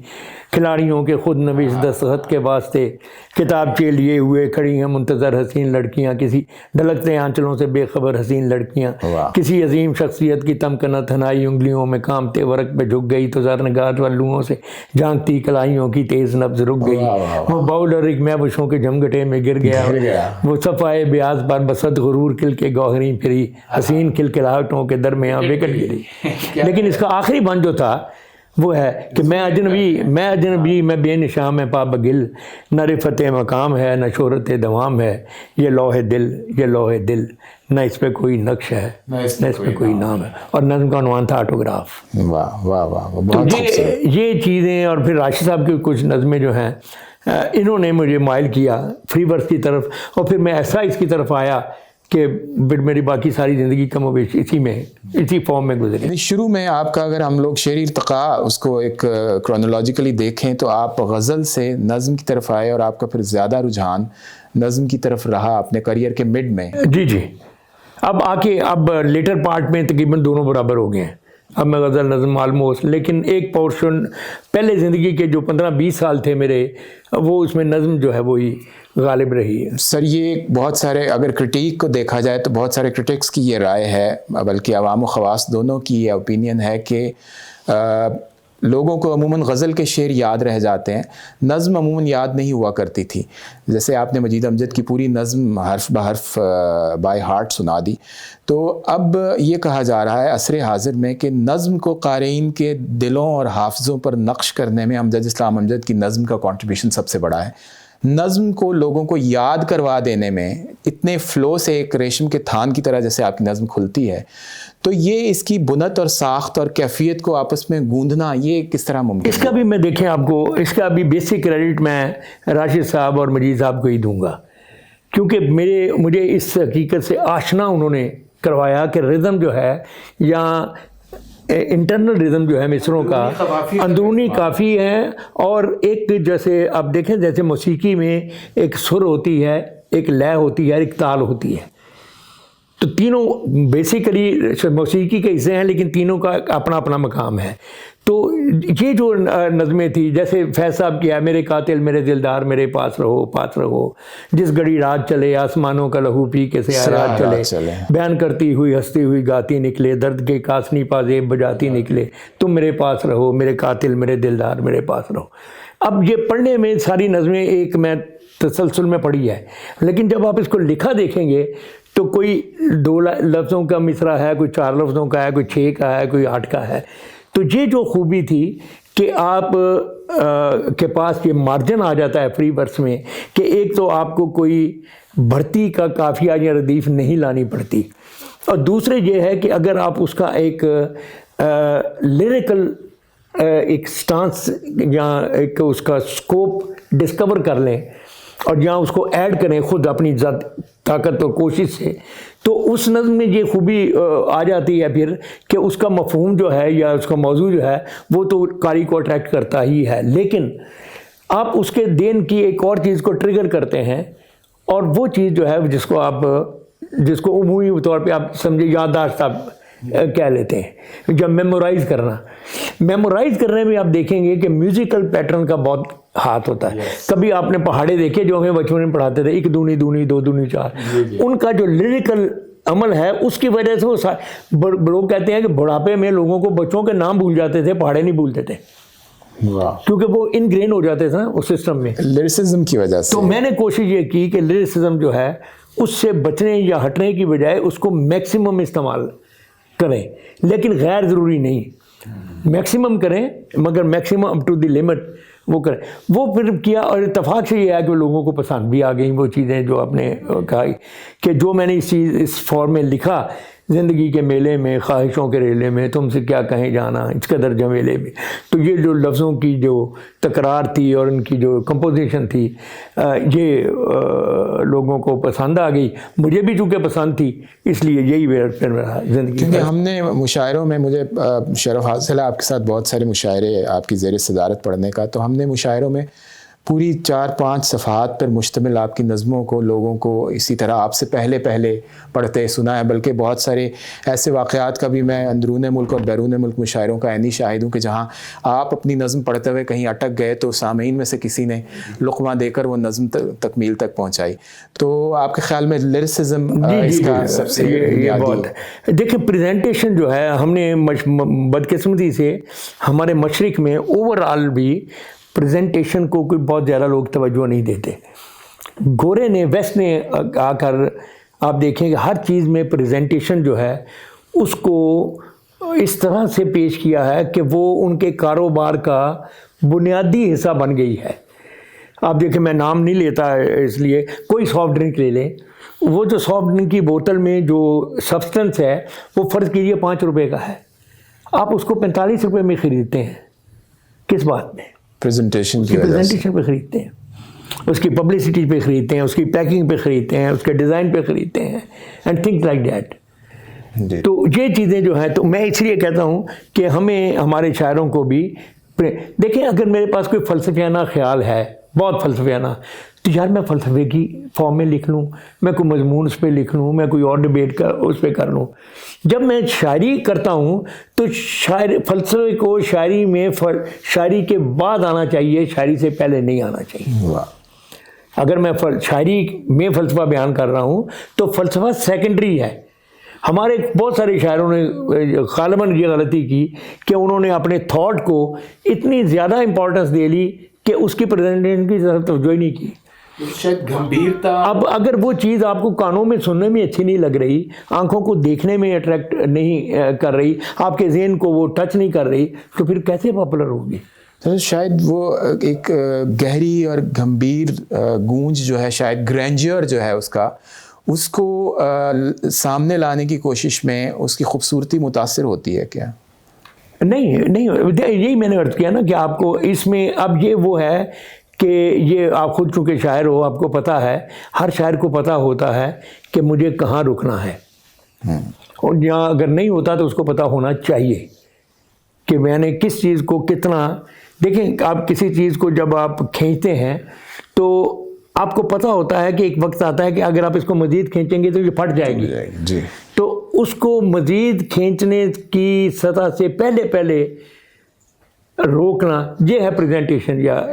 Speaker 1: کھلاڑیوں کے خود نویس دستخط کے واسطے کتابچے لیے ہوئے کھڑی ہیں منتظر حسین لڑکیاں، کسی ڈھلکتے آنچلوں سے بے خبر حسین لڑکیاں، کسی عظیم شخصیت کی تمکنت ہنائی انگلیوں میں کامتے ورق پہ جھک گئی تو زرنگات والوؤں سے جھانکتی کلائیوں کی تیز نبض رک گئی۔ وہ باؤلر ایک محبوشوں کے جھمگٹے میں گر گیا، وہ صفائے بیاض پر بسط غرور کھل کے گوہری پھری، حسین کھلکھلاہٹوں کے درمیان وکٹ گری۔ لیکن اس کا آخری بند جو تھا وہ ہے کہ میں اجنبی میں بے نشاں میں پا بگل، نہ رفت مقام ہے نہ شہرت دوام ہے، یہ لوح دل نہ اس پہ کوئی نقش ہے نہ اس پہ کوئی نام ہے۔ اور نظم کا عنوان تھا آٹوگراف۔
Speaker 2: واہ واہ واہ،
Speaker 1: تو یہ چیزیں، اور پھر راشد صاحب کی کچھ نظمیں جو ہیں انہوں نے مجھے مائل کیا فری ورس کی طرف، اور پھر میں ایسا اس کی طرف آیا کہ میری باقی ساری زندگی کم و بیش اسی فارم میں گزری۔
Speaker 2: شروع میں آپ کا اگر ہم لوگ شعری ارتقاء اس کو ایک کرونولوجیکلی دیکھیں تو آپ غزل سے نظم کی طرف آئے، اور آپ کا پھر زیادہ رجحان نظم کی طرف رہا اپنے کریئر کے مڈ میں۔
Speaker 1: جی اب لیٹر پارٹ میں تقریباً دونوں برابر ہو گئے ہیں۔ اب میں غزل نظم آلموسٹ، لیکن ایک پورشن پہلے زندگی کے جو 15-20 سال تھے میرے، وہ اس میں نظم جو ہے وہی غالب رہی ہے۔
Speaker 2: سر یہ بہت سارے، اگر کرٹیک کو دیکھا جائے تو بہت سارے کرٹکس کی یہ رائے ہے، بلکہ عوام و خواص دونوں کی یہ اوپینین ہے کہ لوگوں کو عموماً غزل کے شعر یاد رہ جاتے ہیں، نظم عموماً یاد نہیں ہوا کرتی تھی۔ جیسے آپ نے مجید امجد کی پوری نظم حرف بحرف بائی ہارٹ سنا دی، تو اب یہ کہا جا رہا ہے عصر حاضر میں کہ نظم کو قارئین کے دلوں اور حافظوں پر نقش کرنے میں امجد اسلام امجد کی نظم کا کنٹریبیوشن سب سے بڑا ہے۔ نظم کو لوگوں کو یاد کروا دینے میں اتنے فلو سے، ایک ریشم کے تھان کی طرح جیسے آپ کی نظم کھلتی ہے، تو یہ اس کی بنت اور ساخت اور کیفیت کو آپس میں گوندھنا یہ کس طرح ممکن ہے؟
Speaker 1: اس کا بھی میں دیکھیں آپ کو، اس کا بھی بیسک کریڈٹ میں راشد صاحب اور مجید صاحب کو ہی دوں گا، کیونکہ مجھے اس حقیقت سے آشنا انہوں نے کروایا کہ رزم جو ہے، یا انٹرنل رزم جو ہے مصروں کا، اندرونی کافی ہے، اور ایک جیسے آپ دیکھیں جیسے موسیقی میں ایک سر ہوتی ہے، ایک لے ہوتی ہے، ایک تال ہوتی ہے، تو تینوں بیسیکلی موسیقی کے حصے ہیں، لیکن تینوں کا اپنا اپنا مقام ہے۔ تو یہ جو نظمیں تھی، جیسے فیض صاحب کی ہے، میرے قاتل میرے دلدار میرے پاس رہو، جس گھڑی رات چلے آسمانوں کا لہو پی کے سیارات چلے، بیان کرتی ہوئی ہنستی ہوئی گاتی نکلے، درد کے کاسنی پازیب بجاتی نکلے، تم میرے پاس رہو میرے قاتل میرے دلدار میرے پاس رہو۔ اب یہ پڑھنے میں ساری نظمیں ایک میں تسلسل میں پڑھی ہے، لیکن جب آپ اس کو لکھا دیکھیں گے تو کوئی 2 لفظوں کا مصرع ہے، کوئی 4 لفظوں کا ہے، کوئی 6 کا ہے، کوئی 8 کا ہے۔ تو یہ جو خوبی تھی کہ آپ کے پاس یہ مارجن آ جاتا ہے فری ورس میں، کہ ایک تو آپ کو کوئی بھرتی کا قافیہ یا ردیف نہیں لانی پڑتی، اور دوسرے یہ ہے کہ اگر آپ اس کا ایک لیریکل ایک سٹانس یا ایک اس کا سکوپ ڈسکور کر لیں، اور یہاں اس کو ایڈ کریں خود اپنی ذات طاقت اور کوشش سے، تو اس نظم میں یہ خوبی آ جاتی ہے پھر کہ اس کا مفہوم جو ہے یا اس کا موضوع جو ہے وہ تو قاری کو اٹریکٹ کرتا ہی ہے، لیکن آپ اس کے دین کی ایک اور چیز کو ٹریگر کرتے ہیں، اور وہ چیز جو ہے جس کو عمومی طور پہ آپ سمجھے یادداشت آپ کہہ لیتے ہیں، جب میمورائز کرنے میں آپ دیکھیں گے کہ میوزیکل پیٹرن کا بہت ہاتھ ہوتا ہے. کبھی آپ نے پہاڑے دیکھے جو ہمیں بچپن میں پڑھاتے تھے، 1 دونی دونی 2 دونی 4، ان کا جو لیریکل عمل ہے اس کی وجہ سے وہ لوگ کہتے ہیں کہ بڑھاپے میں لوگوں کو بچوں کے نام بھول جاتے تھے، پہاڑے نہیں بھولتے تھے، کیونکہ وہ انگرین ہو جاتے تھے نا اس سسٹم میں،
Speaker 2: لیریسزم کی وجہ سے.
Speaker 1: تو میں نے کوشش یہ کی کہ لیریسزم جو ہے اس سے بچنے یا ہٹنے کی بجائے اس کو میکسیمم استعمال کریں، لیکن غیر ضروری نہیں، میکسیمم کریں مگر maximum up to the limit وہ کریں. وہ پھر کیا، اور اتفاق سے یہ ہے کہ لوگوں کو پسند بھی آ گئیں وہ چیزیں جو آپ نے کہا کہ جو میں نے اس فارم میں لکھا، زندگی کے میلے میں خواہشوں کے ریلے میں تم سے کیا کہیں جانا اس قدر جمیلے میں. تو یہ جو لفظوں کی جو تکرار تھی اور ان کی جو کمپوزیشن تھی، یہ لوگوں کو پسند آ گئی، مجھے بھی چونکہ پسند تھی، اس لیے یہی میرا زندگی.
Speaker 2: کیونکہ ہم نے مشاعروں میں، مجھے شرف حاصل ہے آپ کے ساتھ بہت سارے مشاعرے آپ کی زیر صدارت پڑھنے کا، تو ہم نے مشاعروں میں پوری 4-5 صفحات پر مشتمل آپ کی نظموں کو لوگوں کو اسی طرح آپ سے پہلے پڑھتے سنا ہے. بلکہ بہت سارے ایسے واقعات کا بھی میں اندرون ملک اور بیرون ملک مشاعروں کا عینی شاہد ہوں کہ جہاں آپ اپنی نظم پڑھتے ہوئے کہیں اٹک گئے تو سامعین میں سے کسی نے لقمہ دے کر وہ نظم تکمیل تک پہنچائی. تو آپ کے خیال میں لیریسزم اس کا سب سے بنیادی؟
Speaker 1: دیکھیں پریزنٹیشن جو ہے، ہم نے بدقسمتی سے ہمارے مشرق میں اوور آل بھی پریزنٹیشن کو کوئی بہت زیادہ لوگ توجہ نہیں دیتے. گورے نے، ویسٹ نے آ کر آپ دیکھیں کہ ہر چیز میں پریزنٹیشن جو ہے اس کو اس طرح سے پیش کیا ہے کہ وہ ان کے کاروبار کا بنیادی حصہ بن گئی ہے. آپ دیکھیں، میں نام نہیں لیتا اس لیے، کوئی سافٹ ڈرنک لے لیں، وہ جو سافٹ ڈرنک کی بوتل میں جو سبسٹنس ہے وہ فرض کیجئے 5 روپے کا ہے، آپ اس کو 45 روپے میں خریدتے ہیں. کس بات میں؟
Speaker 2: پریزنٹیشن
Speaker 1: پہ خریدتے ہیں، اس کی پبلسٹی پہ خریدتے ہیں، اس کی پیکنگ پہ خریدتے ہیں، اس کے ڈیزائن پہ خریدتے ہیں، اینڈ تھنگس لائک دیٹ. تو یہ چیزیں جو ہیں، تو میں اس لیے کہتا ہوں کہ ہمیں ہمارے شاعروں کو بھی دیکھیں، اگر میرے پاس کوئی فلسفیانہ خیال ہے، بہت فلسفیانہ، تو یار میں فلسفے کی فارم میں لکھ لوں، میں کوئی مضمون اس پہ لکھ لوں، میں کوئی اور ڈیبیٹ اس پہ کر لوں. جب میں شاعری کرتا ہوں تو فلسفے کو شاعری کے بعد آنا چاہیے، شاعری سے پہلے نہیں آنا چاہیے. اگر میں شاعری میں فلسفہ بیان کر رہا ہوں تو فلسفہ سیکنڈری ہے. ہمارے بہت سارے شاعروں نے غالباً یہ غلطی کی کہ انہوں نے اپنے تھاٹ کو اتنی زیادہ امپورٹنس دے لی کہ اس کی پریزنٹیشن کی طرف توجہ ہی نہیں کی. اب اگر وہ چیز آپ کو کانوں میں سننے میں اچھی نہیں لگ رہی، آنکھوں کو دیکھنے میں اٹریکٹ نہیں کر رہی، آپ کے ذہن کو وہ ٹچ نہیں کر رہی، تو پھر کیسے پاپولر ہوگی؟
Speaker 2: شاید وہ ایک گہری اور گمبھیر گونج جو ہے، شاید گرینجر جو ہے اس کو سامنے لانے کی کوشش میں اس کی خوبصورتی متاثر ہوتی ہے کیا؟
Speaker 1: نہیں، یہی میں نے عرض کیا نا کہ آپ کو اس میں اب یہ وہ ہے کہ یہ آپ خود چونکہ شاعر ہو، آپ کو پتہ ہے، ہر شاعر کو پتہ ہوتا ہے کہ مجھے کہاں رکنا ہے، اور یہاں اگر نہیں ہوتا تو اس کو پتہ ہونا چاہیے کہ میں نے کس چیز کو کتنا. دیکھیں، آپ کسی چیز کو جب آپ کھینچتے ہیں تو آپ کو پتہ ہوتا ہے کہ ایک وقت آتا ہے کہ اگر آپ اس کو مزید کھینچیں گے تو یہ پھٹ جائے گی.
Speaker 2: جی.
Speaker 1: تو اس کو مزید کھینچنے کی سطح سے پہلے روکنا، یہ ہے پریزنٹیشن یا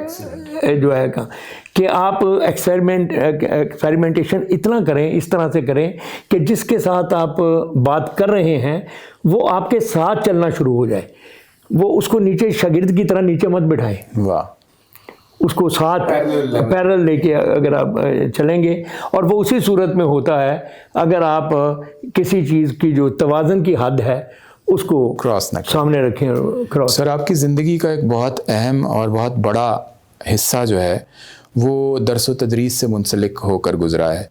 Speaker 1: جو ہے کہ آپ ایکسپیریمنٹیشن اتنا کریں، اس طرح سے کریں کہ جس کے ساتھ آپ بات کر رہے ہیں وہ آپ کے ساتھ چلنا شروع ہو جائے. وہ اس کو نیچے شاگرد کی طرح نیچے مت بٹھائیں، اس کو ساتھ پیرل لے کے اگر آپ چلیں گے، اور وہ اسی صورت میں ہوتا ہے اگر آپ کسی چیز کی جو توازن کی حد ہے اس کو
Speaker 2: کراس نہ
Speaker 1: سامنے رکھیں.
Speaker 2: سر، آپ کی زندگی کا ایک بہت اہم اور بہت بڑا حصہ جو ہے وہ درس و تدریس سے منسلک ہو کر گزرا ہے.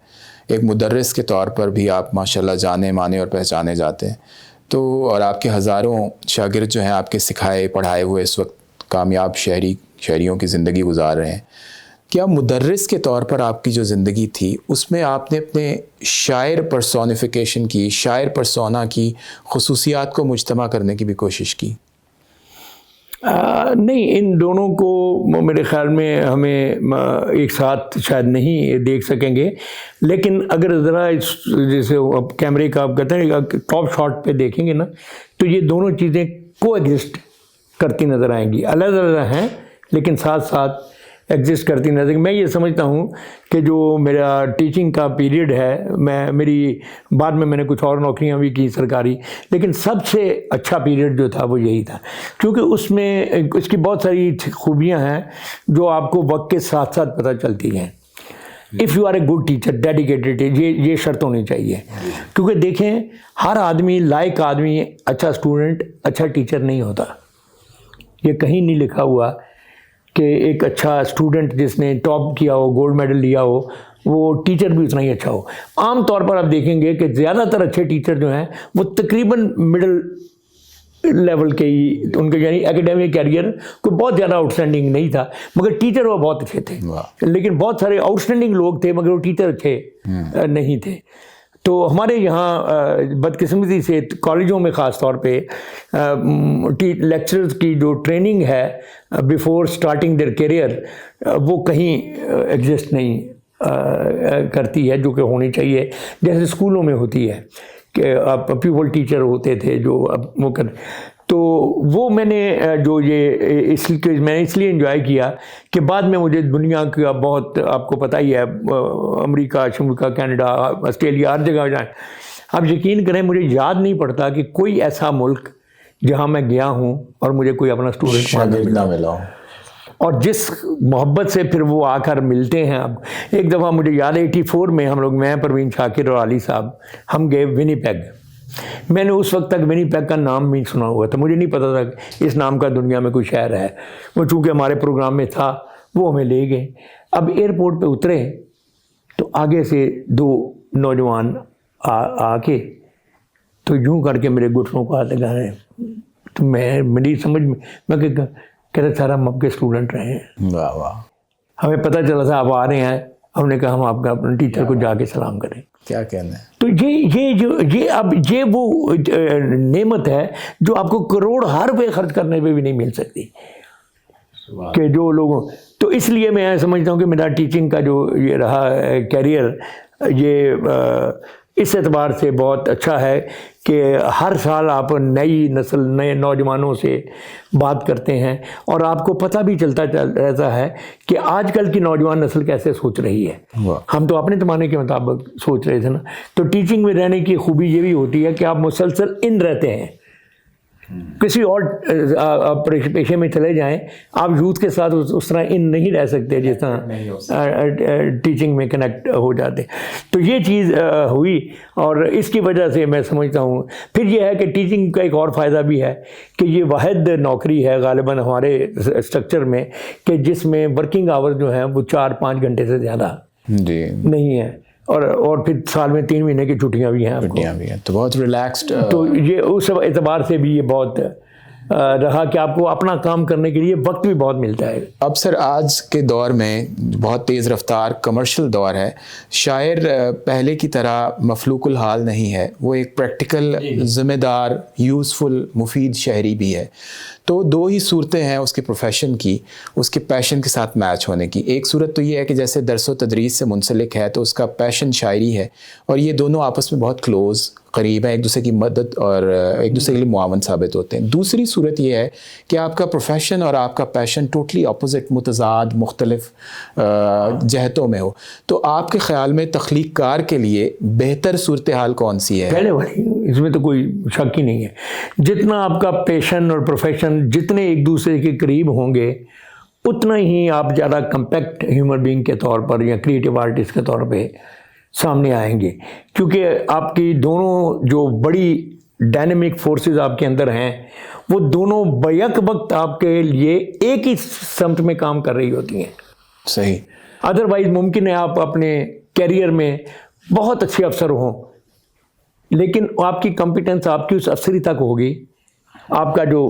Speaker 2: ایک مدرس کے طور پر بھی آپ ماشاءاللہ جانے مانے اور پہچانے جاتے ہیں. تو اور آپ کے ہزاروں شاگرد جو ہیں آپ کے سکھائے پڑھائے ہوئے اس وقت کامیاب شہریوں کی زندگی گزار رہے ہیں. کیا مدرس کے طور پر آپ کی جو زندگی تھی اس میں آپ نے اپنے شاعر پرسونیفیکیشن کی، شاعر پرسونا کی خصوصیات کو مجتمع کرنے کی بھی کوشش کی؟
Speaker 1: نہیں، ان دونوں کو میرے خیال میں ہمیں ایک ساتھ شاید نہیں دیکھ سکیں گے، لیکن اگر ذرا جیسے کیمرے کا آپ کہتے ہیں ٹاپ شاٹ پہ دیکھیں گے نا، تو یہ دونوں چیزیں کو ایگزسٹ کرتی نظر آئیں گی، الگ الگ ہیں لیکن ساتھ ساتھ ایگزسٹ کرتی نظر. میں یہ سمجھتا ہوں کہ جو میرا ٹیچنگ کا پیریڈ ہے، میری بعد میں نے کچھ اور نوکریاں بھی کی سرکاری، لیکن سب سے اچھا پیریڈ جو تھا وہ یہی تھا، کیونکہ اس میں اس کی بہت ساری خوبیاں ہیں جو آپ کو وقت کے ساتھ ساتھ پتہ چلتی ہیں. If you are a good teacher dedicated, یہ شرط ہونی چاہیے، کیونکہ دیکھیں ہر آدمی، لائق آدمی اچھا اسٹوڈنٹ اچھا ٹیچر نہیں ہوتا. یہ کہیں نہیں لکھا ہوا کہ ایک اچھا اسٹوڈنٹ جس نے ٹاپ کیا ہو، گولڈ میڈل لیا ہو، وہ ٹیچر بھی اتنا ہی اچھا ہو. عام طور پر آپ دیکھیں گے کہ زیادہ تر اچھے ٹیچر جو ہیں وہ تقریباً مڈل لیول کے ہی، ان کے یعنی اکیڈیمک کیریئر کوئی بہت زیادہ آؤٹ اسٹینڈنگ نہیں تھا، مگر ٹیچر وہ بہت اچھے تھے. لیکن بہت سارے آؤٹ اسٹینڈنگ لوگ تھے مگر وہ ٹیچر اچھے نہیں تھے. تو ہمارے یہاں بدقسمتی سے کالجوں میں خاص طور پہ لیکچرز کی جو ٹریننگ ہے بیفور اسٹارٹنگ دیئر کیریئر، وہ کہیں ایگزسٹ نہیں کرتی ہے جو کہ ہونی چاہیے، جیسے اسکولوں میں ہوتی ہے کہ آپ پیپل ٹیچر ہوتے تھے جو اب وہ تو وہ میں نے جو یہ میں نے اس لیے انجوائے کیا کہ بعد میں مجھے دنیا کا بہت، آپ کو پتہ ہی ہے، امریکہ، شمریکہ، کینیڈا، آسٹریلیا، ہر جگہ جائیں، آپ یقین کریں مجھے یاد نہیں پڑتا کہ کوئی ایسا ملک جہاں میں گیا ہوں اور مجھے کوئی اپنا اسٹوڈنٹ نہ ملا ہو، اور جس محبت سے پھر وہ آ کر ملتے ہیں. اب ایک دفعہ مجھے یاد ہے 84 میں ہم لوگ، میں، پروین شاکر اور علی صاحب، ہم گئے ونی پیگ. میں نے اس وقت تک ونی پیگ کا نام نہیں سنا ہوا تھا، مجھے نہیں پتا تھا کہ اس نام کا دنیا میں کوئی شہر ہے. وہ چونکہ ہمارے پروگرام میں تھا وہ ہمیں لے گئے. اب ایئرپورٹ پہ اترے تو آگے سے 2 نوجوان آ کے تو یوں کر کے میرے گھٹنوں کو ہاتھ لگا رہے ہیں. تو میری سمجھ میں کہتے سر ہم آپ کے اسٹوڈنٹ رہے ہیں.
Speaker 2: واہ واہ.
Speaker 1: ہمیں پتہ چلا تھا آپ آ رہے ہیں، ہم نے کہا ہم آپ کا اپنے ٹیچر کو جا کے سلام کریں.
Speaker 2: کیا کہنا ہے. تو
Speaker 1: یہ وہ نعمت ہے جو آپ کو کروڑ ہر روپے خرچ کرنے پہ بھی نہیں مل سکتی، کہ جو لوگوں. تو اس لیے میں سمجھتا ہوں کہ میرا ٹیچنگ کا جو یہ رہا کیریئر، یہ اس اعتبار سے بہت اچھا ہے کہ ہر سال آپ نئی نسل، نئے نوجوانوں سے بات کرتے ہیں اور آپ کو پتہ بھی چلتا رہتا ہے کہ آج کل کی نوجوان نسل کیسے سوچ رہی ہے. ہم تو اپنے زمانے کے مطابق سوچ رہے تھے نا. تو ٹیچنگ میں رہنے کی خوبی یہ بھی ہوتی ہے کہ آپ مسلسل ان رہتے ہیں. کسی اور پیشے میں چلے جائیں، آپ یوتھ کے ساتھ اس طرح ان نہیں رہ سکتے جس طرح ٹیچنگ میں کنیکٹ ہو جاتے. تو یہ چیز ہوئی اور اس کی وجہ سے میں سمجھتا ہوں. پھر یہ ہے کہ ٹیچنگ کا ایک اور فائدہ بھی ہے کہ یہ واحد نوکری ہے غالباً ہمارے اسٹرکچر میں کہ جس میں ورکنگ آور جو ہیں وہ 4-5 گھنٹے سے زیادہ نہیں ہے، اور پھر سال میں 3 مہینے کی چھٹیاں بھی ہیں.
Speaker 2: تو بہت ریلیکسڈ.
Speaker 1: تو یہ اس اعتبار سے بھی یہ بہت رہا کہ آپ کو اپنا کام کرنے کے لیے وقت بھی بہت ملتا ہے.
Speaker 2: اب سر آج کے دور میں بہت تیز رفتار کمرشل دور ہے، شاعر پہلے کی طرح مفلوق الحال نہیں ہے، وہ ایک پریکٹیکل، ذمہ دار، یوزفل، مفید شاعری بھی ہے. تو 2 ہی صورتیں ہیں اس کے پروفیشن کی، اس کے پیشن کے ساتھ میچ ہونے کی. ایک صورت تو یہ ہے کہ جیسے درس و تدریس سے منسلک ہے تو اس کا پیشن شاعری ہے، اور یہ دونوں آپس میں بہت کلوز، قریب ہیں، ایک دوسرے کی مدد اور ایک دوسرے کے لیے معاون ثابت ہوتے ہیں. دوسری صورت یہ ہے کہ آپ کا پروفیشن اور آپ کا پیشن ٹوٹلی اپوزٹ، متضاد، مختلف جہتوں میں ہو. تو آپ کے خیال میں تخلیق کار کے لیے بہتر صورتحال کون سی ہے؟
Speaker 1: پہلے والی، اس میں تو کوئی شک ہی نہیں ہے. جتنا آپ کا پیشن اور پروفیشن جتنے ایک دوسرے کے قریب ہوں گے اتنا ہی آپ زیادہ کمپیکٹ ہیومن بینگ کے طور پر یا کریٹیو آرٹسٹ کے طور پہ سامنے آئیں گے. کیونکہ آپ کی دونوں جو بڑی ڈائنامک فورسز آپ کے اندر ہیں وہ دونوں بیک وقت آپ کے لیے ایک ہی سمت میں کام کر رہی ہوتی ہیں.
Speaker 2: صحیح.
Speaker 1: ادروائز ممکن ہے آپ اپنے کیریئر میں بہت اچھے افسر ہوں، لیکن آپ کی کمپیٹنس آپ کی اس افسری تک ہوگی، آپ کا جو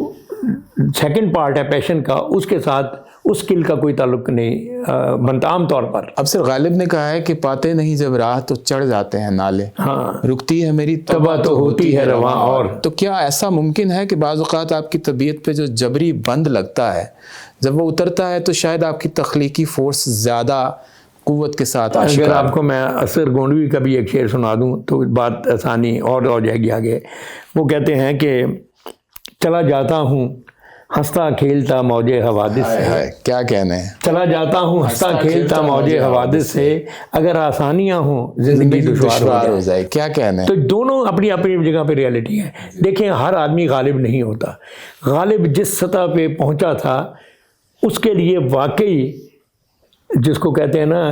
Speaker 1: سیکنڈ پارٹ ہے پیشن کا اس کے ساتھ اس اسکل کا کوئی تعلق نہیں بنتا عام طور پر.
Speaker 2: اب سر غالب نے کہا ہے کہ پاتے نہیں جب راہ تو چڑھ جاتے ہیں نالے,
Speaker 1: ہاں
Speaker 2: رکتی ہے میری
Speaker 1: تباہ تو ہوتی ہے رواں اور.
Speaker 2: تو کیا ایسا ممکن ہے کہ بعض اوقات آپ کی طبیعت پہ جو جبری بند لگتا ہے جب وہ اترتا ہے تو شاید آپ کی تخلیقی فورس زیادہ قوت کے ساتھ
Speaker 1: اگر آپ کو میں اثر گونڈوی کا بھی ایک شعر سنا دوں تو بات آسانی اور ہو جائے گی آگے. وہ کہتے ہیں کہ چلا جاتا ہوں ہنستا کھیلتا موج حوادث سے.
Speaker 2: کیا کہنے ہیں,
Speaker 1: چلا جاتا ہوں ہنستا کھیلتا موج حوادث سے, اگر آسانیاں ہوں زندگی دشوار
Speaker 2: ہو جائے. کیا کہنے ہیں.
Speaker 1: تو دونوں اپنی اپنی جگہ پہ ریالٹی ہے. دیکھیں ہر آدمی غالب نہیں ہوتا. غالب جس سطح پہ پہنچا تھا اس کے لیے واقعی جس کو کہتے ہیں نا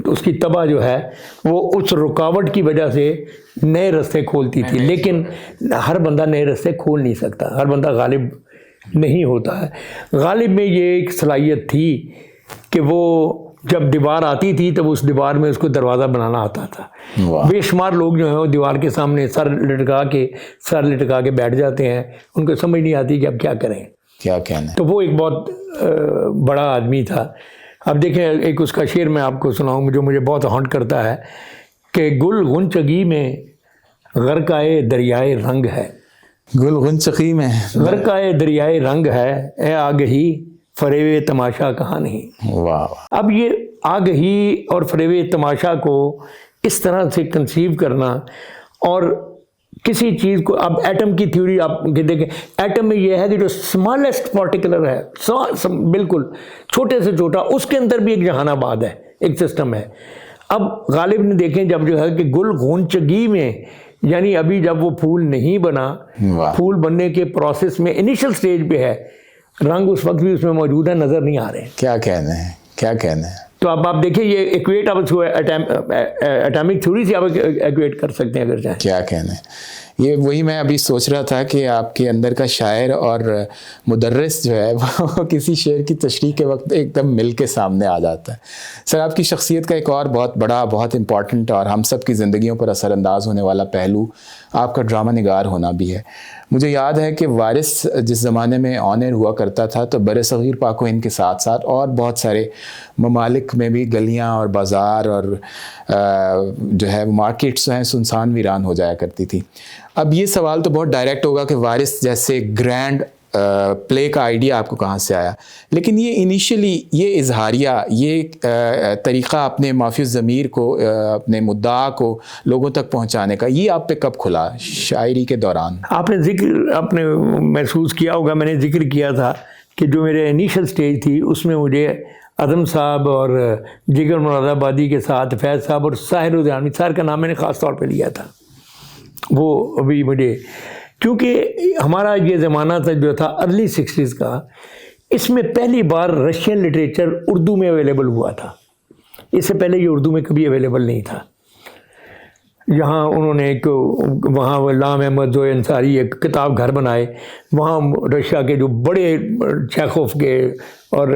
Speaker 1: اس کی تباہ جو ہے وہ اس رکاوٹ کی وجہ سے نئے راستے کھولتی تھی. لیکن ہر بندہ نئے راستے کھول نہیں سکتا, ہر بندہ غالب نہیں ہوتا ہے. غالب میں یہ ایک صلاحیت تھی کہ وہ جب دیوار آتی تھی تب اس دیوار میں اس کو دروازہ بنانا آتا تھا. بے شمار لوگ جو ہیں وہ دیوار کے سامنے سر لٹکا کے بیٹھ جاتے ہیں, ان کو سمجھ نہیں آتی کہ اب کیا کریں.
Speaker 2: کیا کہنا ہے.
Speaker 1: تو وہ ایک بہت بڑا آدمی تھا. اب دیکھیں ایک اس کا شعر میں آپ کو سناؤں جو مجھے بہت ہانٹ کرتا ہے کہ گل غنچگی میں غرقۂ دریائے رنگ ہے.
Speaker 2: گل غنچگی میں
Speaker 1: غرقۂ دریائے رنگ ہے, اے آگہی فریب تماشا کہاں نہیں.
Speaker 2: واہ.
Speaker 1: اب یہ آگہی اور فریب تماشا کو اس طرح سے کنسیو کرنا اور کسی چیز کو, اب ایٹم کی تھیوری آپ دیکھیں, ایٹم میں یہ ہے کہ جو اسمالسٹ پارٹیکولر ہے بالکل چھوٹے سے چھوٹا, اس کے اندر بھی ایک جہان آباد ہے, ایک سسٹم ہے. اب غالب نے دیکھیں جب جو ہے کہ گل غنچگی میں یعنی ابھی جب وہ پھول نہیں بنا, پھول بننے کے پروسیس میں انیشل سٹیج پہ ہے, رنگ اس وقت بھی اس میں موجود ہے, نظر نہیں آ رہے ہیں.
Speaker 2: کیا کہنے ہیں, کیا کہنے ہیں.
Speaker 1: تو اب آپ دیکھیں یہ ایکویٹ آپ ایٹامک تھیوری سے آپ ایکویٹ کر سکتے ہیں اگر چاہیں.
Speaker 2: کیا کہنے ہیں. یہ وہی میں ابھی سوچ رہا تھا کہ آپ کے اندر کا شاعر اور مدرس جو ہے وہ کسی شعر کی تشریح کے وقت ایک دم مل کے سامنے آ جاتا ہے. سر آپ کی شخصیت کا ایک اور بہت بڑا, بہت امپورٹنٹ اور ہم سب کی زندگیوں پر اثر انداز ہونے والا پہلو آپ کا ڈرامہ نگار ہونا بھی ہے. مجھے یاد ہے کہ وارث جس زمانے میں آن ایئر ہوا کرتا تھا تو بر صغیر پاک و ہند کے ساتھ ساتھ اور بہت سارے ممالک میں بھی گلیاں اور بازار اور جو ہے مارکیٹس ہیں سنسان ویران ہو جایا کرتی تھی. اب یہ سوال تو بہت ڈائریکٹ ہوگا کہ وارث جیسے گرینڈ پلے کا آئیڈیا آپ کو کہاں سے آیا, لیکن یہ انیشلی یہ اظہاریہ, یہ طریقہ اپنے مافی الضمیر کو, اپنے مدعا کو لوگوں تک پہنچانے کا, یہ آپ پہ کب کھلا شاعری کے دوران؟
Speaker 1: آپ نے محسوس کیا ہوگا, میں نے ذکر کیا تھا کہ جو میرے انیشل سٹیج تھی اس میں مجھے اعظم صاحب اور جگر مراد آبادی کے ساتھ فیض صاحب اور ساحر الدین ساحر کا نام میں نے خاص طور پہ لیا تھا. وہ ابھی مجھے کیونکہ ہمارا یہ زمانہ تھا جو تھا ارلی 60s کا, اس میں پہلی بار رشین لٹریچر اردو میں اویلیبل ہوا تھا. اس سے پہلے یہ اردو میں کبھی اویلیبل نہیں تھا. یہاں انہوں نے ایک وہاں غلام احمد جو انصاری ایک کتاب گھر بنائے, وہاں رشیا کے جو بڑے چیخوف کے اور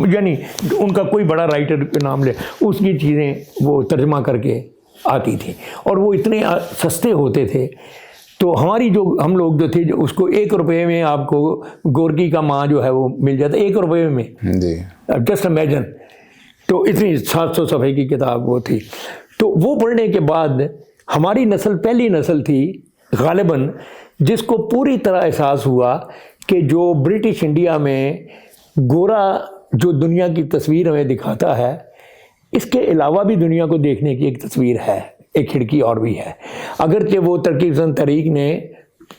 Speaker 1: یعنی ان کا کوئی بڑا رائٹر کے نام لے, اس کی چیزیں وہ ترجمہ کر کے آتی تھی اور وہ اتنے سستے ہوتے تھے. تو ہماری جو ہم لوگ جو تھے اس کو 1 روپے میں آپ کو گورکی کا ماں جو ہے وہ مل جاتا, 1 روپے میں
Speaker 2: جی,
Speaker 1: جسٹ امیجن. تو اتنی 700 صفحے کی کتاب وہ تھی. تو وہ پڑھنے کے بعد ہماری نسل پہلی نسل تھی غالباً جس کو پوری طرح احساس ہوا کہ جو برٹش انڈیا میں گورا جو دنیا کی تصویر ہمیں دکھاتا ہے, اس کے علاوہ بھی دنیا کو دیکھنے کی ایک تصویر ہے, ایک کھڑکی اور بھی ہے. اگرچہ وہ ترکیب پسند تحریک نے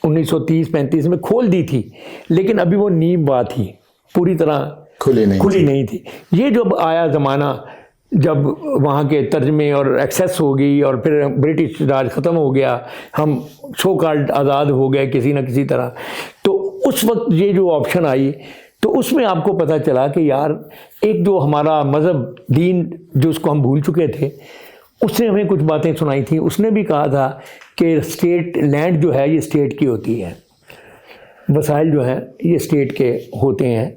Speaker 1: 1930-35 میں کھول دی تھی, لیکن ابھی وہ نیم بات تھی, پوری طرح کھلی نہیں تھی. یہ جب آیا زمانہ جب وہاں کے ترجمے اور ایکسیس ہو گئی اور پھر برٹش راج ختم ہو گیا, ہم سو کالڈ آزاد ہو گئے کسی نہ کسی طرح, تو اس وقت یہ جو آپشن آئی تو اس میں آپ کو پتہ چلا کہ یار ایک جو ہمارا مذہب دین جو اس کو ہم بھول چکے تھے, اس نے ہمیں کچھ باتیں سنائی تھیں. اس نے بھی کہا تھا کہ اسٹیٹ لینڈ جو ہے یہ اسٹیٹ کی ہوتی ہے, وسائل جو ہیں یہ اسٹیٹ کے ہوتے ہیں,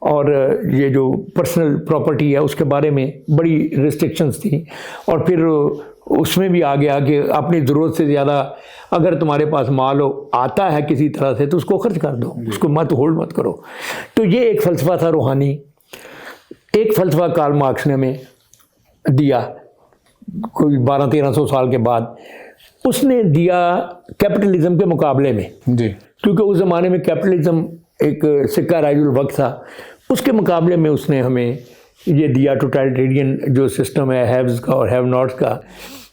Speaker 1: اور یہ جو پرسنل پراپرٹی ہے اس کے بارے میں بڑی ریسٹرکشنز تھیں، اور پھر اس میں بھی آ گیا کہ اپنی ضرورت سے زیادہ اگر تمہارے پاس مال آتا ہے کسی طرح سے تو اس کو خرچ کر دو، اس کو مت ہولڈ مت کرو. تو یہ ایک فلسفہ تھا روحانی. ایک فلسفہ کارل مارکس نے ہمیں دیا کوئی 1200-1300 سال کے بعد. اس نے دیا کیپٹلزم کے مقابلے میں،
Speaker 2: جی،
Speaker 1: کیونکہ اس زمانے میں کیپٹلزم ایک سکہ رائج الوقت تھا. اس کے مقابلے میں اس نے ہمیں یہ دیا ٹوٹالٹیرین جو سسٹم ہے ہیوز کا اور ہیو ناٹس کا.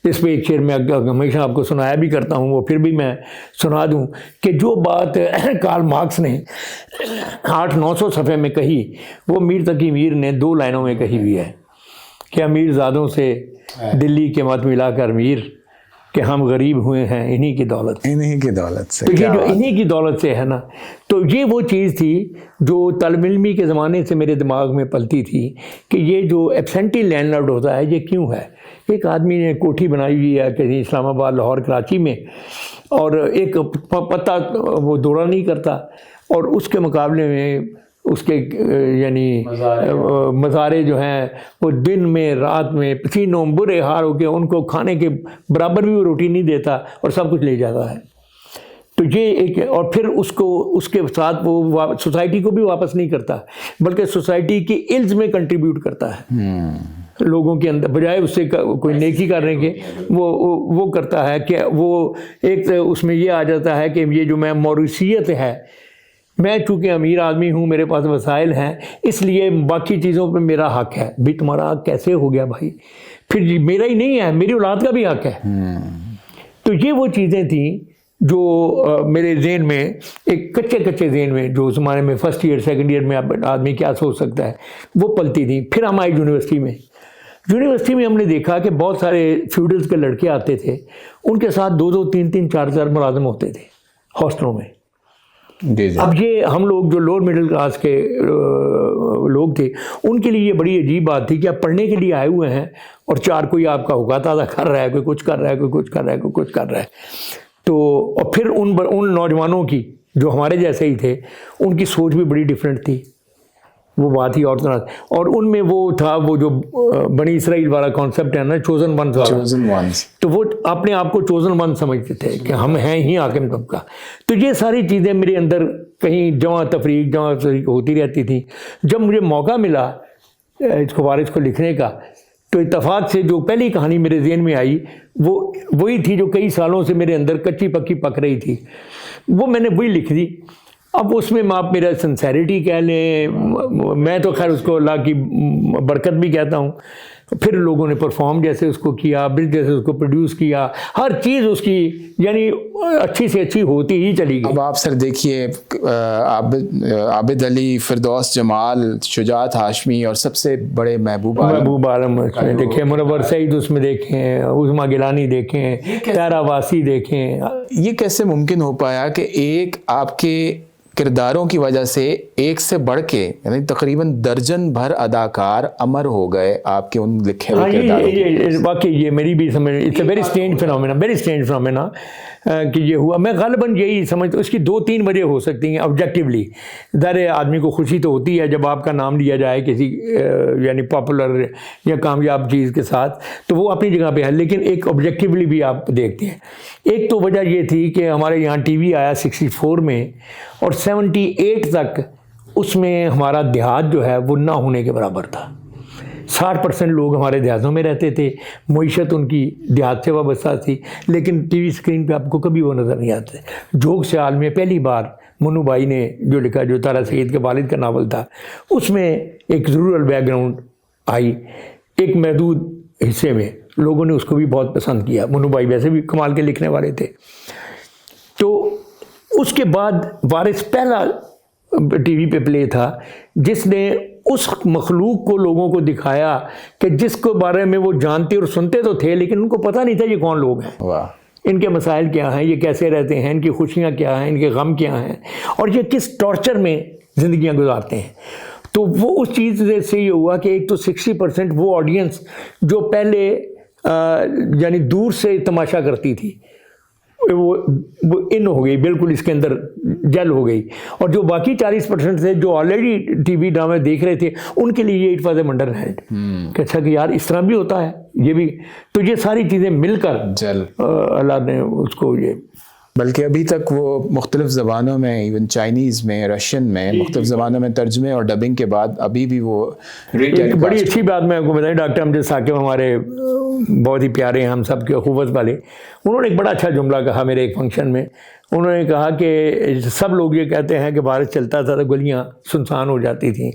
Speaker 1: اس پہ ایک شعر میں ہمیشہ آپ کو سنایا بھی کرتا ہوں، وہ پھر بھی میں سنا دوں کہ جو بات کارل مارکس نے 800-900 صفحے میں کہی وہ میر تقی میر نے 2 لائنوں میں کہی ہوئی ہے کہ امیر زادوں سے دلی کے مت ملا کر میر کہ ہم غریب ہوئے ہیں انہی کی دولت سے.
Speaker 2: انہی کی دولت سے.
Speaker 1: تو یہ جو انہی کی دولت سے ہے نا، تو یہ وہ چیز تھی جو طالب علمی کے زمانے سے میرے دماغ میں پلتی تھی کہ یہ جو ایبسینٹی لینڈ لارڈ ہوتا ہے یہ کیوں ہے. ایک آدمی نے کوٹھی بنائی ہوئی ہے کہیں اسلام آباد، لاہور، کراچی میں، اور ایک پتہ وہ دورہ نہیں کرتا، اور اس کے مقابلے میں اس کے یعنی مزارے جو ہیں وہ دن میں رات میں پسینوں برے حال ہو کے ان کو کھانے کے برابر بھی وہ روٹی نہیں دیتا اور سب کچھ لے جاتا ہے. تو یہ ایک، اور پھر اس کے ساتھ وہ سوسائٹی کو بھی واپس نہیں کرتا بلکہ سوسائٹی کی علز میں کنٹریبیوٹ کرتا ہے لوگوں کے اندر، بجائے اس سے کوئی نیکی کرنے کے وہ کرتا ہے کہ وہ ایک اس میں یہ آ جاتا ہے کہ یہ جو میں موروثیت ہے، میں چونکہ امیر آدمی ہوں، میرے پاس وسائل ہیں، اس لیے باقی چیزوں پہ میرا حق ہے. بھی تمہارا حق کیسے ہو گیا بھائی؟ پھر میرا ہی نہیں ہے، میری اولاد کا بھی حق ہے. تو یہ وہ چیزیں تھیں جو میرے ذہن میں، ایک کچے ذہن میں، جو زمانے میں فرسٹ ایئر سیکنڈ ایئر میں آدمی کیا سوچ سکتا ہے، وہ پلتی تھیں. پھر ہم آئے یونیورسٹی میں ہم نے دیکھا کہ بہت سارے فیوڈلز کے لڑکے آتے تھے، ان کے ساتھ 2-2 3-3 4 ملازم ہوتے تھے ہاسٹلوں میں.
Speaker 2: جی.
Speaker 1: اب یہ ہم لوگ جو لوور مڈل کلاس کے لوگ تھے ان کے لیے یہ بڑی عجیب بات تھی کہ آپ پڑھنے کے لیے آئے ہوئے ہیں اور 4 کوئی آپ کا ہوگا تازہ کر رہا ہے، کوئی کچھ کر رہا ہے، کوئی کچھ کر رہا ہے، کوئی کچھ کر رہا ہے. تو اور پھر ان نوجوانوں کی جو ہمارے جیسے ہی تھے ان کی سوچ بھی بڑی ڈیفرنٹ تھی، وہ بات ہی اور طرح. اور ان میں وہ تھا وہ جو بنی اسرائیل والا کانسیپٹ ہے نا، چوزن ونس، تو وہ اپنے آپ کو چوزن ون سمجھتے تھے کہ ہم ہیں ہی حاکم طبقہ. تو یہ ساری چیزیں میرے اندر کہیں جمع تفریق ہوتی رہتی تھی. جب مجھے موقع ملا اس کو وارث کو لکھنے کا تو اتفاق سے جو پہلی کہانی میرے ذہن میں آئی وہ وہی تھی جو کئی سالوں سے میرے اندر کچی پکی پک رہی تھی، وہ میں نے وہی لکھ دی. اب اس میں آپ میرا سنسیریٹی کہہ لیں، میں تو خیر اس کو اللہ کی برکت بھی کہتا ہوں. پھر لوگوں نے پرفارم جیسے اس کو کیا، بل جیسے اس کو پروڈیوس کیا، ہر چیز اس کی یعنی اچھی سے اچھی ہوتی ہی چلی گئی.
Speaker 2: اب آپ سر دیکھیے عابد علی، فردوس جمال، شجاعت ہاشمی اور سب سے بڑے محبوب عالم
Speaker 1: دیکھیں، منور سعید اس میں دیکھیں، عظمیٰ گیلانی دیکھیں، طاہرہ واسی دیکھیں.
Speaker 2: یہ کیسے ممکن ہو پایا کہ ایک آپ کے کرداروں کی وجہ سے ایک سے بڑھ کے یعنی تقریباً درجن بھر اداکار امر ہو گئے آپ کے ان لکھے ہوئے کرداروں؟
Speaker 1: واقعی یہ میری بھی سمجھ، it's a very strange phenomena کہ یہ ہوا. میں غالباً یہی سمجھتا ہوں اس کی 2-3 وجہ ہو سکتی ہیں آبجیکٹیولی. ظاہر آدمی کو خوشی تو ہوتی ہے جب آپ کا نام لیا جائے کسی یعنی پاپولر یا کامیاب چیز کے ساتھ، تو وہ اپنی جگہ پہ ہے، لیکن ایک آبجیکٹیولی بھی آپ دیکھتے ہیں. ایک تو وجہ یہ تھی کہ ہمارے یہاں ٹی وی آیا 64 میں، اور 78 تک اس میں ہمارا دیہات جو ہے وہ نہ ہونے کے برابر تھا. 60% لوگ ہمارے دیہاتوں میں رہتے تھے، معیشت ان کی دیہات سے وابستہ تھی، لیکن ٹی وی اسکرین پہ آپ کو کبھی وہ نظر نہیں آتے. جھوک سیال میں پہلی بار منو بھائی نے جو لکھا، جو طاہرہ سعید کے والد کا ناول تھا، اس میں ایک رورل بیک گراؤنڈ آئی ایک محدود حصے میں، لوگوں نے اس کو بھی بہت پسند کیا. منو بھائی ویسے بھی کمال کے لکھنے والے تھے. تو اس کے بعد وارث پہلا ٹی وی پہ پلے تھا جس نے اس مخلوق کو لوگوں کو دکھایا کہ جس کو بارے میں وہ جانتے اور سنتے تو تھے لیکن ان کو پتہ نہیں تھا یہ کون لوگ ہیں، ان کے مسائل کیا ہیں، یہ کیسے رہتے ہیں، ان کی خوشیاں کیا ہیں، ان کے غم کیا ہیں، اور یہ کس ٹارچر میں زندگیاں گزارتے ہیں. تو وہ اس چیز سے یہ ہوا کہ ایک تو 60% وہ آڈینس جو پہلے یعنی دور سے تماشا کرتی تھی، وہ ان ہو گئی بالکل، اس کے اندر جل ہو گئی. اور جو باقی 40% تھے جو آلریڈی ٹی وی ڈرامے دیکھ رہے تھے ان کے لیے it was a wonder head کہ اچھا کہ یار اس طرح بھی ہوتا ہے یہ بھی. تو یہ ساری چیزیں مل کر اللہ نے اس کو یہ،
Speaker 2: بلکہ ابھی تک وہ مختلف زبانوں میں، ایون چائنیز میں، رشین میں، مختلف زبانوں میں ترجمے اور ڈبنگ کے بعد ابھی بھی وہ
Speaker 1: ایک بڑی اچھی بات میں آپ کو بتائیں. ڈاکٹر امجد ثاقب ہمارے بہت ہی پیارے ہیں، ہم سب کے اخوت والے، انہوں نے ایک بڑا اچھا جملہ کہا میرے ایک فنکشن میں. انہوں نے کہا کہ سب لوگ یہ کہتے ہیں کہ بارش چلتا تھا تو گلیاں سنسان ہو جاتی تھیں.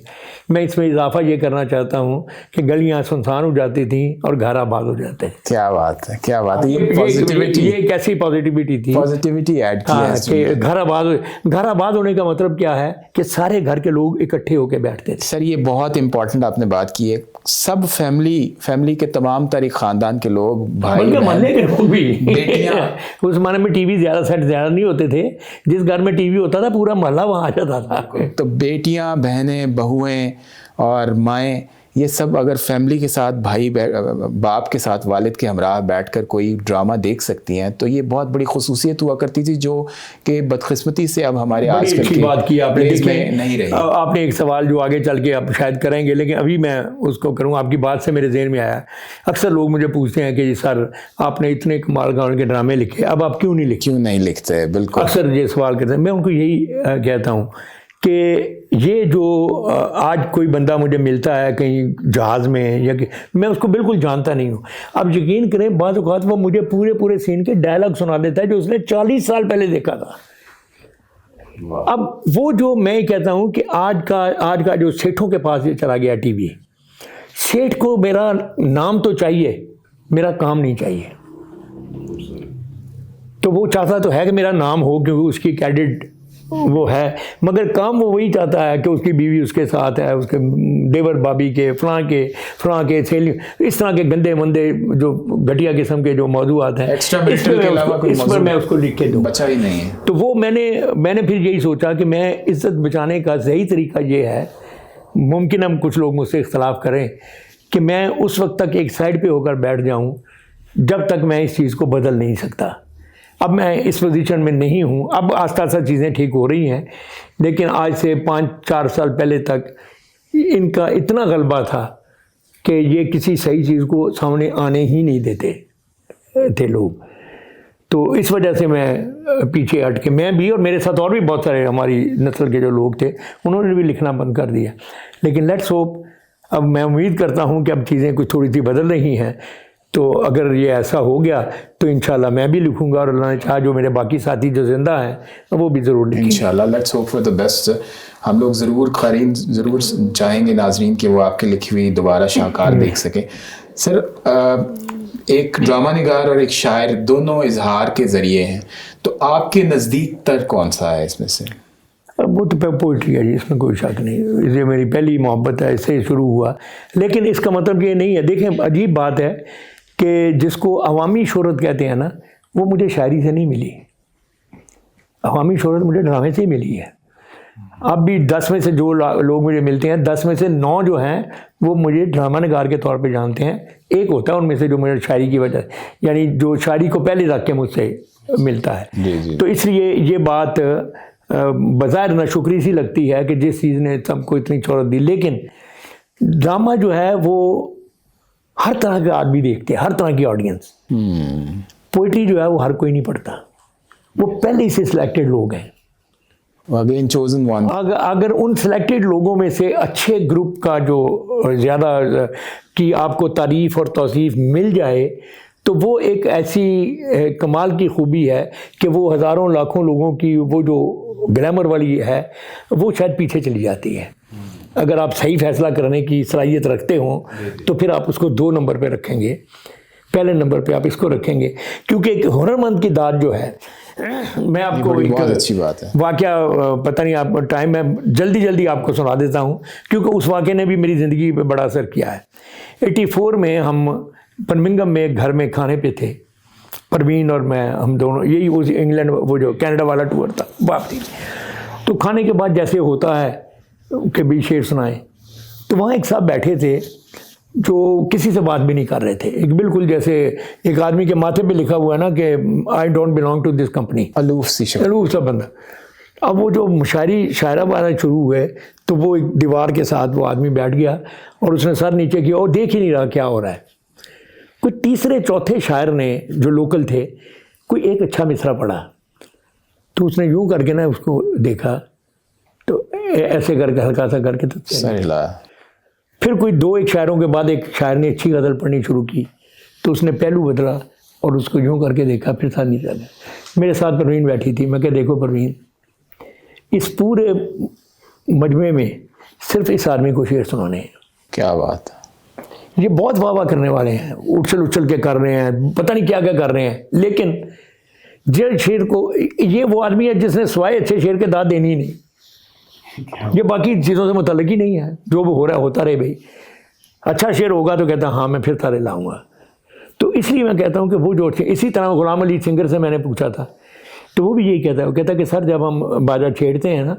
Speaker 1: میں اس میں اضافہ یہ کرنا چاہتا ہوں کہ گلیاں سنسان ہو جاتی تھیں اور گھر آباد ہو جاتے ہیں.
Speaker 2: کیا بات ہے، کیا بات ہے، یہ پازیٹیوٹی،
Speaker 1: یہ ایک ایسی پازیٹیوٹی تھی،
Speaker 2: پازیٹیوٹی ایڈ کی ہے
Speaker 1: کہ گھر آباد ہونے کا مطلب کیا ہے کہ سارے گھر کے لوگ اکٹھے ہو کے بیٹھتے تھے.
Speaker 2: سر یہ بہت امپورٹنٹ آپ نے بات کی ہے. سب فیملی کے تمام تاریخ خاندان کے لوگ، بھائی
Speaker 1: محلے کے لوگ بھی،
Speaker 2: بیٹیاں.
Speaker 1: اس زمانے میں ٹی وی زیادہ سیٹ زیادہ نہیں ہوتے تھے، جس گھر میں ٹی وی ہوتا تھا پورا محلہ وہاں آ جاتا تھا.
Speaker 2: تو بیٹیاں، بہنیں، بہویں اور مائیں، یہ سب اگر فیملی کے ساتھ، بھائی باپ کے ساتھ، والد کے ہمراہ بیٹھ کر کوئی ڈرامہ دیکھ سکتی ہیں تو یہ بہت بڑی خصوصیت ہوا کرتی تھی، جو کہ بدقسمتی سے اب ہمارے آج کل کی
Speaker 1: بات کی آپ نے
Speaker 2: نہیں رہی.
Speaker 1: آپ نے ایک سوال جو آگے چل کے آپ شاید کریں گے، لیکن ابھی میں اس کو کروں. آپ کی بات سے میرے ذہن میں آیا، اکثر لوگ مجھے پوچھتے ہیں کہ جی سر آپ نے اتنے کمال گاؤں کے ڈرامے لکھے، اب آپ کیوں نہیں لکھتے؟ بالکل اکثر یہ سوال کرتے ہیں. میں ان کو یہی کہتا ہوں کہ یہ جو آج کوئی بندہ مجھے ملتا ہے کہیں جہاز میں یا کہ میں اس کو بالکل جانتا نہیں ہوں. اب یقین کریں بعض اوقات وہ مجھے پورے سین کے ڈائلاگ سنا دیتا ہے جو اس نے 40 سال پہلے دیکھا تھا. اب وہ جو میں کہتا ہوں کہ آج کا جو سیٹھوں کے پاس یہ چلا گیا ٹی وی، سیٹھ کو میرا نام تو چاہیے، میرا کام نہیں چاہیے. تو وہ چاہتا تو ہے کہ میرا نام ہو کیونکہ اس کی کریڈٹ وہ ہے، مگر کام وہ وہی چاہتا ہے کہ اس کی بیوی اس کے ساتھ ہے، اس کے دیور بابی کے فلاں کے سیلی، اس طرح کے گندے مندے جو گھٹیا قسم کے جو موضوعات ہیں، اس پر میں اس کو لکھ کے دوں.
Speaker 2: بچا ہی نہیں ہے.
Speaker 1: تو وہ میں نے پھر یہی سوچا کہ میں عزت بچانے کا صحیح طریقہ یہ ہے، ممکن ہم کچھ لوگ مجھ سے اختلاف کریں، کہ میں اس وقت تک ایک سائڈ پہ ہو کر بیٹھ جاؤں جب تک میں اس چیز کو بدل نہیں سکتا. اب میں اس پوزیشن میں نہیں ہوں، اب آہستہ آہستہ چیزیں ٹھیک ہو رہی ہیں، لیکن آج سے 5-4 سال پہلے تک ان کا اتنا غلبہ تھا کہ یہ کسی صحیح چیز کو سامنے آنے ہی نہیں دیتے تھے لوگ. تو اس وجہ سے میں پیچھے ہٹ کے، میں بھی اور میرے ساتھ اور بھی بہت سارے ہماری نسل کے جو لوگ تھے انہوں نے بھی لکھنا بند کر دیا. لیکن لیٹس ہوپ، اب میں امید کرتا ہوں کہ اب چیزیں کچھ تھوڑی سی بدل رہی ہیں. تو اگر یہ ایسا ہو گیا تو انشاءاللہ میں بھی لکھوں گا، اور اللہ نے چاہا جو میرے باقی ساتھی جو زندہ ہیں وہ بھی ضرور لکھیں گے
Speaker 2: انشاءاللہ. Let's hope for the best. ہم لوگ ضرور قارئین ضرور چاہیں گے ناظرین کہ وہ آپ کی لکھی ہوئی دوبارہ شاہکار دیکھ سکیں. سر ایک ڈرامہ نگار اور ایک شاعر دونوں اظہار کے ذریعے ہیں، تو آپ کے نزدیک تر کون سا ہے اس میں سے؟
Speaker 1: وہ تو پوئٹری ہے جی، اس میں کوئی شک نہیں. یہ میری پہلی محبت ہے، اس سے شروع ہوا. لیکن اس کا مطلب یہ نہیں ہے، دیکھیں عجیب بات ہے کہ جس کو عوامی شہرت کہتے ہیں نا، وہ مجھے شاعری سے نہیں ملی. عوامی شہرت مجھے ڈرامے سے ہی ملی ہے. اب بھی 10 میں سے جو لوگ مجھے ملتے ہیں، 10 میں سے 9 جو ہیں وہ مجھے ڈرامہ نگار کے طور پہ جانتے ہیں. ایک ہوتا ہے ان میں سے جو مجھے شاعری کی وجہ، یعنی جو شاعری کو پہلے رکھ کے مجھ سے ملتا ہے. تو اس لیے یہ بات بظاہر ناشکری سی لگتی ہے کہ جس چیز نے سب کو اتنی شہرت دی، لیکن ڈرامہ جو ہے وہ ہر طرح کے آدمی دیکھتے ہیں، ہر طرح کی آڈینس. پوئٹری جو ہے وہ ہر کوئی نہیں پڑھتا، وہ پہلے سے سلیکٹڈ لوگ ہیں. اگر ان سلیکٹڈ لوگوں میں سے اچھے گروپ کا جو زیادہ کی آپ کو تعریف اور توصیف مل جائے تو وہ ایک ایسی کمال کی خوبی ہے کہ وہ ہزاروں لاکھوں لوگوں کی وہ جو گلیمر والی ہے وہ شاید پیچھے چلی جاتی ہے. اگر آپ صحیح فیصلہ کرنے کی صلاحیت رکھتے ہوں تو پھر آپ اس کو 2 نمبر پہ رکھیں گے، پہلے نمبر پہ آپ اس کو رکھیں گے. کیونکہ ایک ہنرمند کی داد جو ہے، میں آپ کو ایک واقعہ پتہ نہیں آپ ٹائم میں جلدی آپ کو سنا دیتا ہوں، کیونکہ اس واقعے نے بھی میری زندگی پہ بڑا اثر کیا ہے. 84 میں ہم برمنگھم میں ایک گھر میں کھانے پہ تھے، پروین اور میں، ہم دونوں، یہی وہ انگلینڈ وہ جو کینیڈا والا ٹور تھا واپسی. تو کھانے کے بعد جیسے ہوتا ہے کہ بھی شعر سنائیں، تو وہاں ایک صاحب بیٹھے تھے، جو کسی سے بات بھی نہیں کر رہے تھے. ایک بالکل جیسے ایک آدمی کے ماتھے پہ لکھا ہوا ہے نا کہ I don't belong to this company,
Speaker 2: aloof سی شکل.
Speaker 1: الوف سا بندہ. اب وہ جو شاعرہ وغیرہ شروع ہوئے تو وہ ایک دیوار کے ساتھ وہ آدمی بیٹھ گیا اور اس نے سر نیچے کیا اور دیکھ ہی نہیں رہا کیا ہو رہا ہے. کوئی تیسرے چوتھے شاعر نے جو لوکل تھے کوئی ایک اچھا مصرع پڑھا تو اس نے یوں کر کے نا اس کو دیکھا تو ایسے کر کے ہلکا سا کر کے تو پھر کوئی دو ایک شاعروں کے بعد ایک شاعر نے اچھی غزل پڑھنی شروع کی تو اس نے پہلو بدلا اور اس کو یوں کر کے دیکھا پھر ساتھ نہیں چلا. میرے ساتھ پروین بیٹھی تھی. میں کہ دیکھو پروین, اس پورے مجمع میں صرف اس آدمی کو شعر سنانے ہیں.
Speaker 2: کیا بات ہے.
Speaker 1: یہ بہت واہ واہ کرنے والے ہیں, اچھل کے کر رہے ہیں, پتہ نہیں کیا کر رہے ہیں, لیکن جس شعر کو یہ وہ آدمی ہے جس نے سوائے اچھے شعر کے داد دینی ہی نہیں. یہ باقی چیزوں سے متعلق ہی نہیں ہے, جو وہ ہو رہا ہے ہوتا رہے بھائی. اچھا شعر ہوگا تو کہتا ہاں میں پھر تارے لاؤں گا. تو اس لیے میں کہتا ہوں کہ وہ جو اسی طرح غلام علی سنگر سے میں نے پوچھا تھا تو وہ بھی یہی کہتا ہے. وہ کہتا ہے کہ سر جب ہم باجا چھیڑتے ہیں نا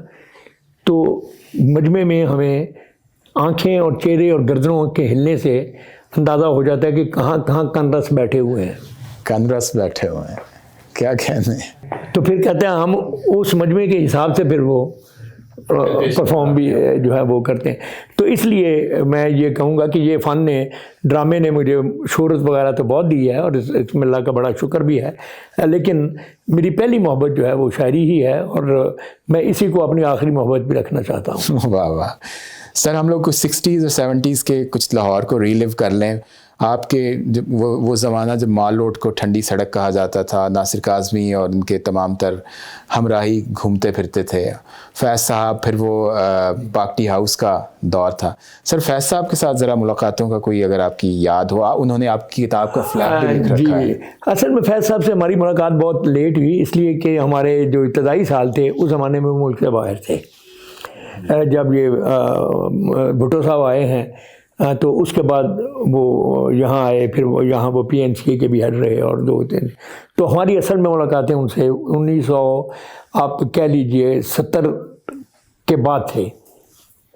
Speaker 1: تو مجمع میں ہمیں آنکھیں اور چہرے اور گردنوں کے ہلنے سے اندازہ ہو جاتا ہے کہ کہاں کہاں کنرس بیٹھے ہوئے ہیں.
Speaker 2: کنرس بیٹھے ہوئے ہیں, کیا کہنے.
Speaker 1: تو پھر کہتے ہیں ہم اس مجمع کے حساب سے پھر وہ پرفارم بھی جو ہے وہ کرتے ہیں. تو اس لیے میں یہ کہوں گا کہ یہ فن نے, ڈرامے نے مجھے شہرت وغیرہ تو بہت دی ہے اور اس میں اللہ کا بڑا شکر بھی ہے, لیکن میری پہلی محبت جو ہے وہ شاعری ہی ہے اور میں اسی کو اپنی آخری محبت بھی رکھنا چاہتا ہوں.
Speaker 2: واہ واہ. سر ہم لوگ کو 60s اور 70s کے کچھ لاہور کو ریلیو کر لیں. آپ کے جب وہ زمانہ جب مال روڈ کو ٹھنڈی سڑک کہا جاتا تھا, ناصر کاظمی اور ان کے تمام تر ہمراہی گھومتے پھرتے تھے, فیض صاحب, پھر وہ پاکٹی ہاؤس کا دور تھا. سر فیض صاحب کے ساتھ ذرا ملاقاتوں کا کوئی اگر آپ کی یاد ہو, انہوں نے آپ کی کتاب کا فلیپ بھی لکھ رکھا ہے.
Speaker 1: اصل میں فیض صاحب سے ہماری ملاقات بہت لیٹ ہوئی, اس لیے کہ ہمارے جو ابتدائی سال تھے اس زمانے میں وہ ملک سے باہر تھے. جب یہ بھٹو صاحب آئے ہیں تو اس کے بعد وہ یہاں آئے, پھر وہ یہاں وہ پی این سی کے بھی ہیڈ رہے اور 2-3. تو ہماری اصل میں ملاقاتیں ان سے 1900 آپ کہہ لیجئے 70 کے بعد تھے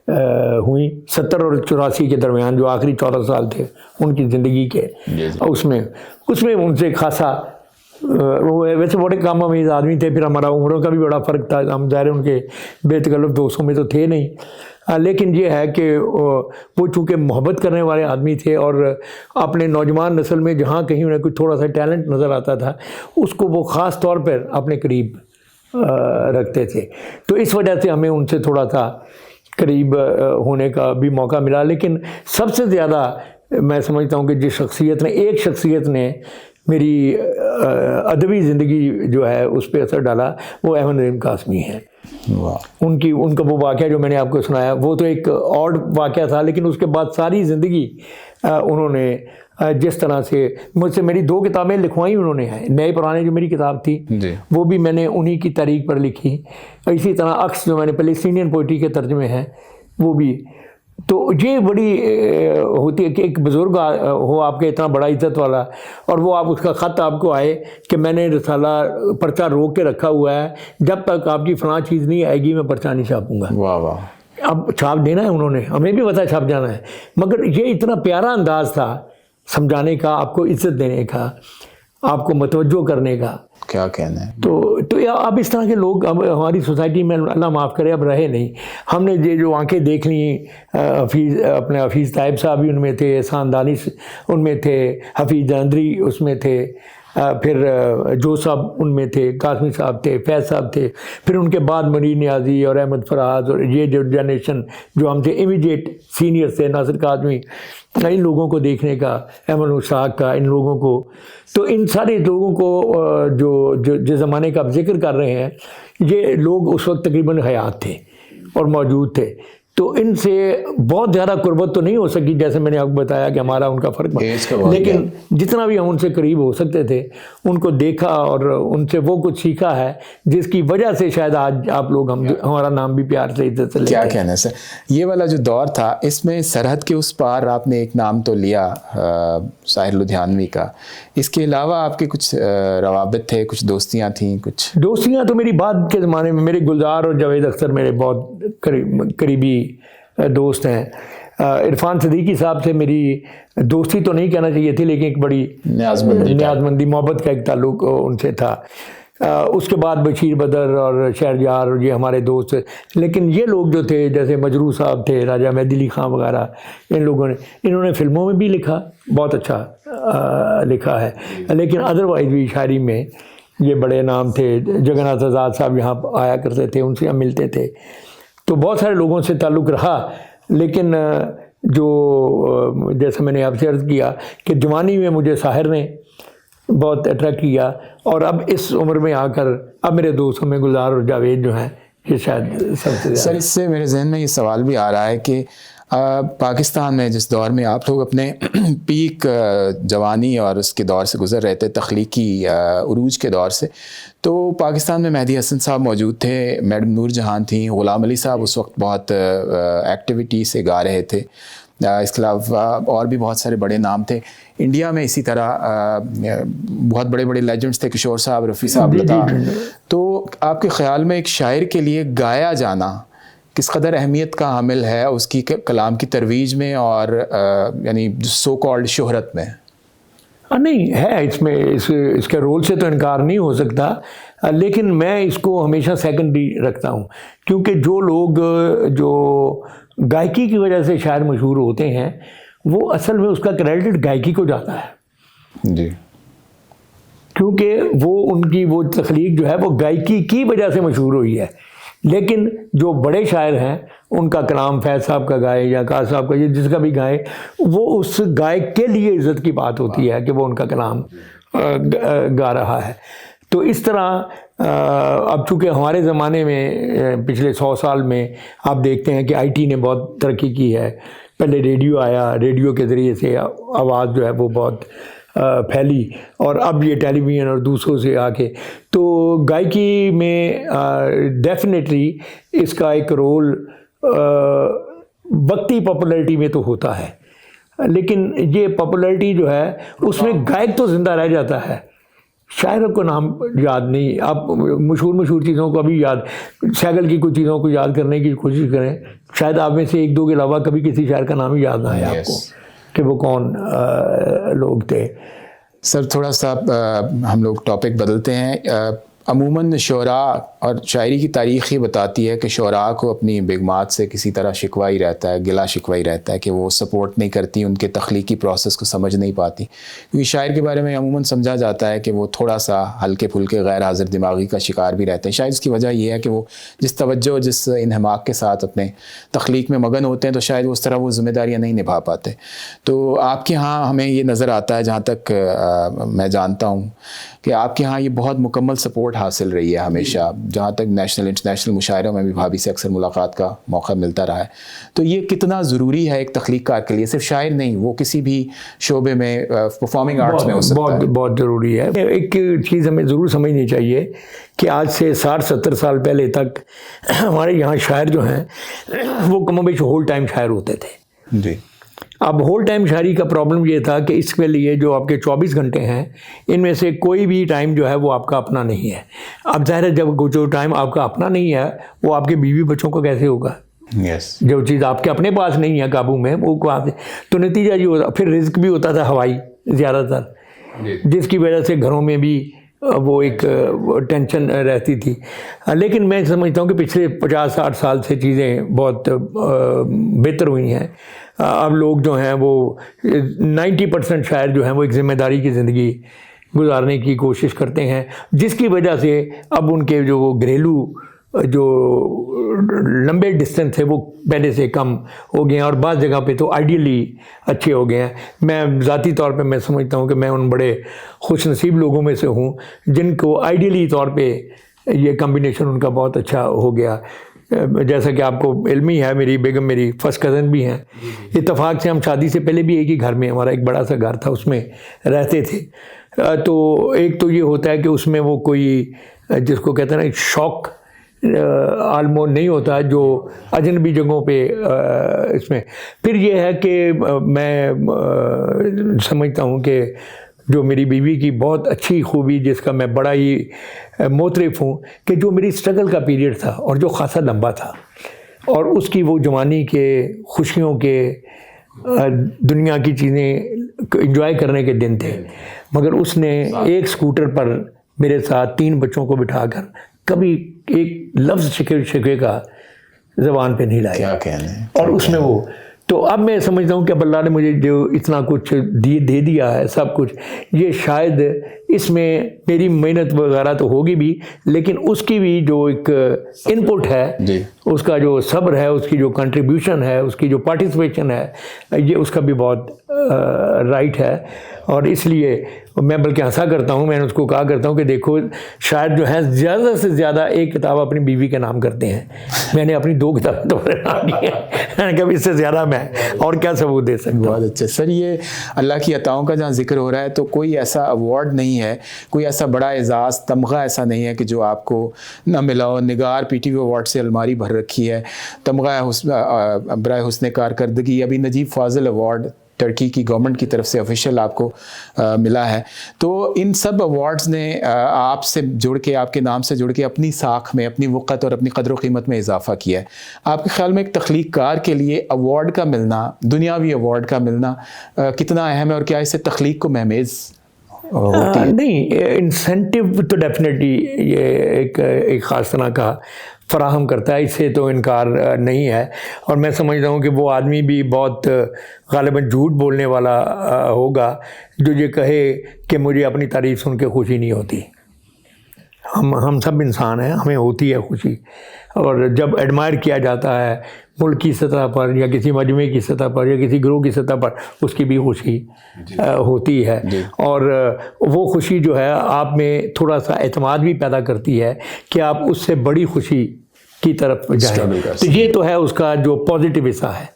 Speaker 1: ہوئیں. 70 اور 84 کے درمیان جو آخری 14 سال تھے ان کی زندگی کے, اس میں ان سے خاصا وہ ویسے بڑے کام امیز آدمی تھے. پھر ہمارا عمروں کا بھی بڑا فرق تھا, ہم ظاہر ان کے بے تکلف دوستوں میں تو تھے نہیں, لیکن یہ ہے کہ وہ چونکہ محبت کرنے والے آدمی تھے اور اپنے نوجوان نسل میں جہاں کہیں انہیں کوئی تھوڑا سا ٹیلنٹ نظر آتا تھا اس کو وہ خاص طور پر اپنے قریب رکھتے تھے. تو اس وجہ سے ہمیں ان سے تھوڑا سا قریب ہونے کا بھی موقع ملا. لیکن سب سے زیادہ میں سمجھتا ہوں کہ جس ایک شخصیت نے میری ادبی زندگی جو ہے اس پہ اثر ڈالا وہ احمد ندیم قاسمی ہیں. ان کا وہ واقعہ جو میں نے آپ کو سنایا وہ تو ایک اور واقعہ تھا, لیکن اس کے بعد ساری زندگی انہوں نے جس طرح سے مجھ سے میری 2 کتابیں لکھوائی انہوں نے ہیں. نئے پرانے جو میری کتاب تھی وہ بھی میں نے انہی کی تاریخ پر لکھی. اسی طرح عکس جو میں نے پیلیسٹینین پوئٹری کے ترجمے ہیں وہ بھی. تو یہ بڑی ہوتی ہے کہ ایک بزرگ ہو آپ کے اتنا بڑا عزت والا اور وہ آپ اس کا خط آپ کو آئے کہ میں نے رسالہ پرچہ روک کے رکھا ہوا ہے, جب تک آپ کی فلاں چیز نہیں آئے گی میں پرچہ نہیں چھاپوں گا.
Speaker 2: واہ واہ.
Speaker 1: اب چھاپ دینا ہے انہوں نے, ہمیں بھی پتہ چھاپ جانا ہے, مگر یہ اتنا پیارا انداز تھا سمجھانے کا, آپ کو عزت دینے کا, آپ کو متوجہ کرنے کا.
Speaker 2: کیا کہنا ہے.
Speaker 1: تو اب اس طرح کے لوگ اب ہماری سوسائٹی میں اللہ معاف کرے اب رہے نہیں. ہم نے یہ جو آنکھیں دیکھ لیں, حفیظ طیب صاحب بھی ان میں تھے, احسان دانش ان میں تھے, حفیظ جلندری اس میں تھے, پھر جو صاحب ان میں تھے, قاسمی صاحب تھے, فیض صاحب تھے, پھر ان کے بعد منیر نیازی اور احمد فراز اور یہ جو جنریشن جو ہم سے امیڈیٹ سینئر تھے, ناصر کاظمی, ان لوگوں کو دیکھنے کا, احمد مشتاق کا, ان لوگوں کو. تو ان سارے لوگوں کو جو جس زمانے کا آپ ذکر کر رہے ہیں یہ لوگ اس وقت تقریباً حیات تھے اور موجود تھے. تو ان سے بہت زیادہ قربت تو نہیں ہو سکی جیسے میں نے آپ کو بتایا کہ ہمارا ان کا فرق ہے, لیکن جتنا بھی ہم ان سے قریب ہو سکتے تھے ان کو دیکھا اور ان سے وہ کچھ سیکھا ہے جس کی وجہ سے شاید آج آپ لوگ ہمارا نام بھی پیار سے عزت سے لیتے ہیں.
Speaker 2: کیا کہنا ہے سر, یہ والا جو دور تھا اس میں سرحد کے اس پار آپ نے ایک نام تو لیا ساحر لدھیانوی کا, اس کے علاوہ آپ کے کچھ روابط تھے, کچھ دوستیاں تھیں؟ کچھ
Speaker 1: دوستیاں تو میری بعد کے زمانے میں میرے گلزار اور جاوید اختر میرے بہت قریبی دوست ہیں. عرفان صدیقی صاحب سے میری دوستی تو نہیں کہنا چاہیے تھی، لیکن ایک بڑی نیازمندی محبت کا ایک تعلق ان سے تھا. اس کے بعد بشیر بدر اور شہریار اور یہ ہمارے دوست. لیکن یہ لوگ جو تھے جیسے مجروح صاحب تھے، راجہ مہدی علی خان وغیرہ، ان لوگوں نے انہوں نے فلموں میں بھی لکھا، بہت اچھا لکھا ہے. لیکن ادروائز بھی شاعری میں یہ بڑے نام تھے. جگن ناتھ آزاد صاحب یہاں آیا کرتے تھے، ان سے ہم ملتے تھے. تو بہت سارے لوگوں سے تعلق رہا. لیکن جو جیسے میں نے آپ سے عرض کیا کہ جوانی میں مجھے ساحر نے بہت اٹریکٹ کیا، اور اب اس عمر میں آ کر اب میرے دوستوں میں گلزار اور جاوید جو ہیں یہ شاید سب سے زیادہ.
Speaker 2: سر اس سے میرے ذہن میں یہ سوال بھی آ رہا ہے کہ پاکستان میں جس دور میں آپ لوگ اپنے پیک جوانی اور اس کے دور سے گزر رہے تھے، تخلیقی عروج کے دور سے، تو پاکستان میں مہدی حسن صاحب موجود تھے، میڈم نور جہان تھیں، غلام علی صاحب اس وقت بہت ایکٹیویٹی سے گا رہے تھے. اس کے علاوہ اور بھی بہت سارے بڑے نام تھے. انڈیا میں اسی طرح بہت بڑے بڑے لیجنڈس تھے، کشور صاحب، رفیع صاحب، لتا. تو آپ کے خیال میں ایک شاعر کے لیے گایا جانا کس قدر اہمیت کا حامل ہے اس کی کلام کی ترویج میں اور یعنی سو کالڈ شہرت میں؟
Speaker 1: نہیں ہے اس میں، اس کے رول سے تو انکار نہیں ہو سکتا، لیکن میں اس کو ہمیشہ سیکنڈری رکھتا ہوں. کیونکہ جو لوگ جو گائکی کی وجہ سے شاعر مشہور ہوتے ہیں وہ اصل میں اس کا کریڈٹ گائکی کو جاتا ہے.
Speaker 2: جی.
Speaker 1: کیونکہ وہ ان کی وہ تخلیق جو ہے وہ گائکی کی وجہ سے مشہور ہوئی ہے. لیکن جو بڑے شاعر ہیں ان کا کلام فیض صاحب کا گائے یا قاض صاحب کا، جس کا بھی گائے، وہ اس گائک کے لیے عزت کی بات ہوتی ہے کہ وہ ان کا کلام گا رہا ہے. تو اس طرح اب چونکہ ہمارے زمانے میں پچھلے 100 سال میں آپ دیکھتے ہیں کہ آئی ٹی نے بہت ترقی کی ہے. پہلے ریڈیو آیا، ریڈیو کے ذریعے سے آواز جو ہے وہ بہت پھیلی، اور اب یہ ٹیلی ویژن اور دوسروں سے آ کے، تو گائکی میں ڈیفینیٹلی اس کا ایک رول وقتی پاپولیرٹی میں تو ہوتا ہے. لیکن یہ پاپولیرٹی جو ہے اس میں گائک تو زندہ رہ جاتا ہے، شاعروں کو نام یاد نہیں. آپ مشہور چیزوں کو ابھی یاد، سیگل کی کچھ چیزوں کو یاد کرنے کی کوشش کریں، شاید آپ میں سے ایک دو کے علاوہ کبھی کسی شاعر کا نام ہی یاد نہ آئے آپ کو کہ وہ کون لوگ تھے.
Speaker 2: سر تھوڑا سا ہم لوگ ٹاپک بدلتے ہیں. عموماً شعراء اور شاعری کی تاریخ یہ بتاتی ہے کہ شعراء کو اپنی بیگمات سے کسی طرح شکوہ ہی رہتا ہے، گلہ شکوہ ہی رہتا ہے کہ وہ سپورٹ نہیں کرتی، ان کے تخلیقی پروسیس کو سمجھ نہیں پاتی. کیونکہ شاعر کے بارے میں عموماً سمجھا جاتا ہے کہ وہ تھوڑا سا ہلکے پھلکے غیر حاضر دماغی کا شکار بھی رہتے ہیں. شاید اس کی وجہ یہ ہے کہ وہ جس توجہ، جس انہماک کے ساتھ اپنے تخلیق میں مگن ہوتے ہیں تو شاید اس طرح وہ ذمہ داریاں نہیں نبھا پاتے. تو آپ کے ہاں ہمیں یہ نظر آتا ہے، جہاں تک میں جانتا ہوں، کہ آپ کے ہاں یہ بہت مکمل سپورٹ حاصل رہی ہے ہمیشہ، جہاں تک نیشنل انٹرنیشنل مشاعروں میں بھی بھابھی سے اکثر ملاقات کا موقع ملتا رہا ہے. تو یہ کتنا ضروری ہے ایک تخلیق کار کے لیے؟ صرف شاعر نہیں، وہ کسی بھی شعبے میں پرفارمنگ آرٹس میں ہو سکتا ہے.
Speaker 1: بہت ضروری ہے. ایک چیز ہمیں ضرور سمجھنی چاہیے کہ آج سے 60-70 سال پہلے تک ہمارے یہاں شاعر جو ہیں وہ کم و بیش ہول ٹائم شاعر ہوتے تھے.
Speaker 2: جی.
Speaker 1: اب ہول ٹائم شاعری کا پرابلم یہ تھا کہ اس کے لیے جو آپ کے 24 گھنٹے ہیں ان میں سے کوئی بھی ٹائم جو ہے وہ آپ کا اپنا نہیں ہے. اب ظاہر ہے جب جو ٹائم آپ کا اپنا نہیں ہے وہ آپ کے بیوی بچوں کو کیسے ہوگا؟ جو چیز آپ کے اپنے پاس نہیں ہے قابو میں، وہ کہاں سے؟ تو نتیجہ یہ ہوتا. پھر رزق بھی ہوتا تھا ہوائی زیادہ تر، جس کی وجہ سے گھروں میں بھی وہ ایک ٹینشن رہتی تھی. لیکن میں سمجھتا ہوں کہ پچھلے 50-60 سال سے چیزیں بہت بہتر ہوئی ہیں. اب لوگ جو ہیں وہ 90% شاعر جو ہیں وہ ایک ذمہ داری کی زندگی گزارنے کی کوشش کرتے ہیں، جس کی وجہ سے اب ان کے جو گھریلو جو لمبے ڈسٹینس ہے وہ پہلے سے کم ہو گئے ہیں، اور بعض جگہ پہ تو آئیڈیلی اچھے ہو گئے ہیں. میں ذاتی طور پہ میں سمجھتا ہوں کہ میں ان بڑے خوش نصیب لوگوں میں سے ہوں جن کو آئیڈیلی طور پہ یہ کمبینیشن ان کا بہت اچھا ہو گیا. جیسا کہ آپ کو علم ہی ہے، میری بیگم میری فرسٹ کزن بھی ہیں. اتفاق سے ہم شادی سے پہلے بھی ایک ہی گھر میں، ہمارا ایک بڑا سا گھر تھا، اس میں رہتے تھے. تو ایک تو یہ ہوتا ہے کہ اس میں وہ کوئی جس کو کہتے ہیں نا شوق آلموسٹ نہیں ہوتا جو اجنبی جگہوں پہ اس میں. پھر یہ ہے کہ میں سمجھتا ہوں کہ جو میری بیوی کی بہت اچھی خوبی، جس کا میں بڑا ہی معترف ہوں، کہ جو میری اسٹرگل کا پیریڈ تھا اور جو خاصا لمبا تھا، اور اس کی وہ جوانی کے خوشیوں کے دنیا کی چیزیں انجوائے کرنے کے دن تھے، مگر اس نے ایک اسکوٹر پر میرے ساتھ 3 بچوں کو بٹھا کر کبھی ایک لفظ شکوے کا زبان پہ نہیں لایا.
Speaker 2: کیا کہنے.
Speaker 1: اور اس میں وہ تو اب میں سمجھتا ہوں کہ اب اللہ نے مجھے جو اتنا کچھ دے دیا ہے سب کچھ، یہ شاید اس میں میری محنت وغیرہ تو ہوگی بھی، لیکن اس کی بھی جو ایک ان پٹ ہے، اس کا جو صبر ہے، اس کی جو کنٹریبیوشن ہے، اس کی جو پارٹیسپیشن ہے، یہ اس کا بھی بہت رائٹ ہے. اور اس لیے میں بلکہ ہنسا کرتا ہوں، میں نے اس کو کہا کرتا ہوں کہ دیکھو شاید جو ہے زیادہ سے زیادہ ایک کتاب اپنی بیوی کے نام کرتے ہیں، میں نے اپنی 2 کتابیں تمہارے نام کی ہیں، کبھی اس سے زیادہ میں اور کیا ثبوت دے سکتا ہوں.
Speaker 2: بہت اچھا سر. یہ اللہ کی عطاؤں کا جہاں ذکر ہو رہا ہے تو کوئی ایسا ایوارڈ نہیں ہے، کوئی ایسا بڑا اعزاز تمغہ ایسا نہیں ہے کہ جو آپ کو نہ ملا ہو. نگار پی ٹی وی ایوارڈ سے الماری بھر رکھی ہے، تمغہ برائے حسن کارکردگی، ابھی نجیب فاضل ایوارڈ ترکی کی گورنمنٹ کی طرف سے آفیشیل آپ کو ملا ہے. تو ان سب ایوارڈز نے آپ سے جڑ کے، آپ کے نام سے جڑ کے اپنی ساکھ میں، اپنی وقت اور اپنی قدر و قیمت میں اضافہ کیا ہے. آپ کے خیال میں ایک تخلیق کار کے لیے ایوارڈ کا ملنا، دنیاوی ایوارڈ کا ملنا کتنا اہم ہے، اور کیا اس سے تخلیق کو مہمیز ہوتی ہے؟
Speaker 1: نہیں، انسینٹیو تو ڈیفینیٹلی یہ ایک خاص طرح کا فراہم کرتا ہے، اس سے تو انکار نہیں ہے. اور میں سمجھتا ہوں کہ وہ آدمی بھی بہت غالباً جھوٹ بولنے والا ہوگا جو یہ کہے کہ مجھے اپنی تعریف سن کے خوشی نہیں ہوتی. ہم سب انسان ہیں، ہمیں ہوتی ہے خوشی، اور جب ایڈمائر کیا جاتا ہے ملک کی سطح پر یا کسی مجموعے کی سطح پر یا کسی گروہ کی سطح پر، اس کی بھی خوشی ہوتی ہے. اور وہ خوشی جو ہے آپ میں تھوڑا سا اعتماد بھی پیدا کرتی ہے کہ آپ اس سے بڑی خوشی کی طرف جائیں. تو یہ تو ہے اس کا جو پازیٹیو حصہ ہے.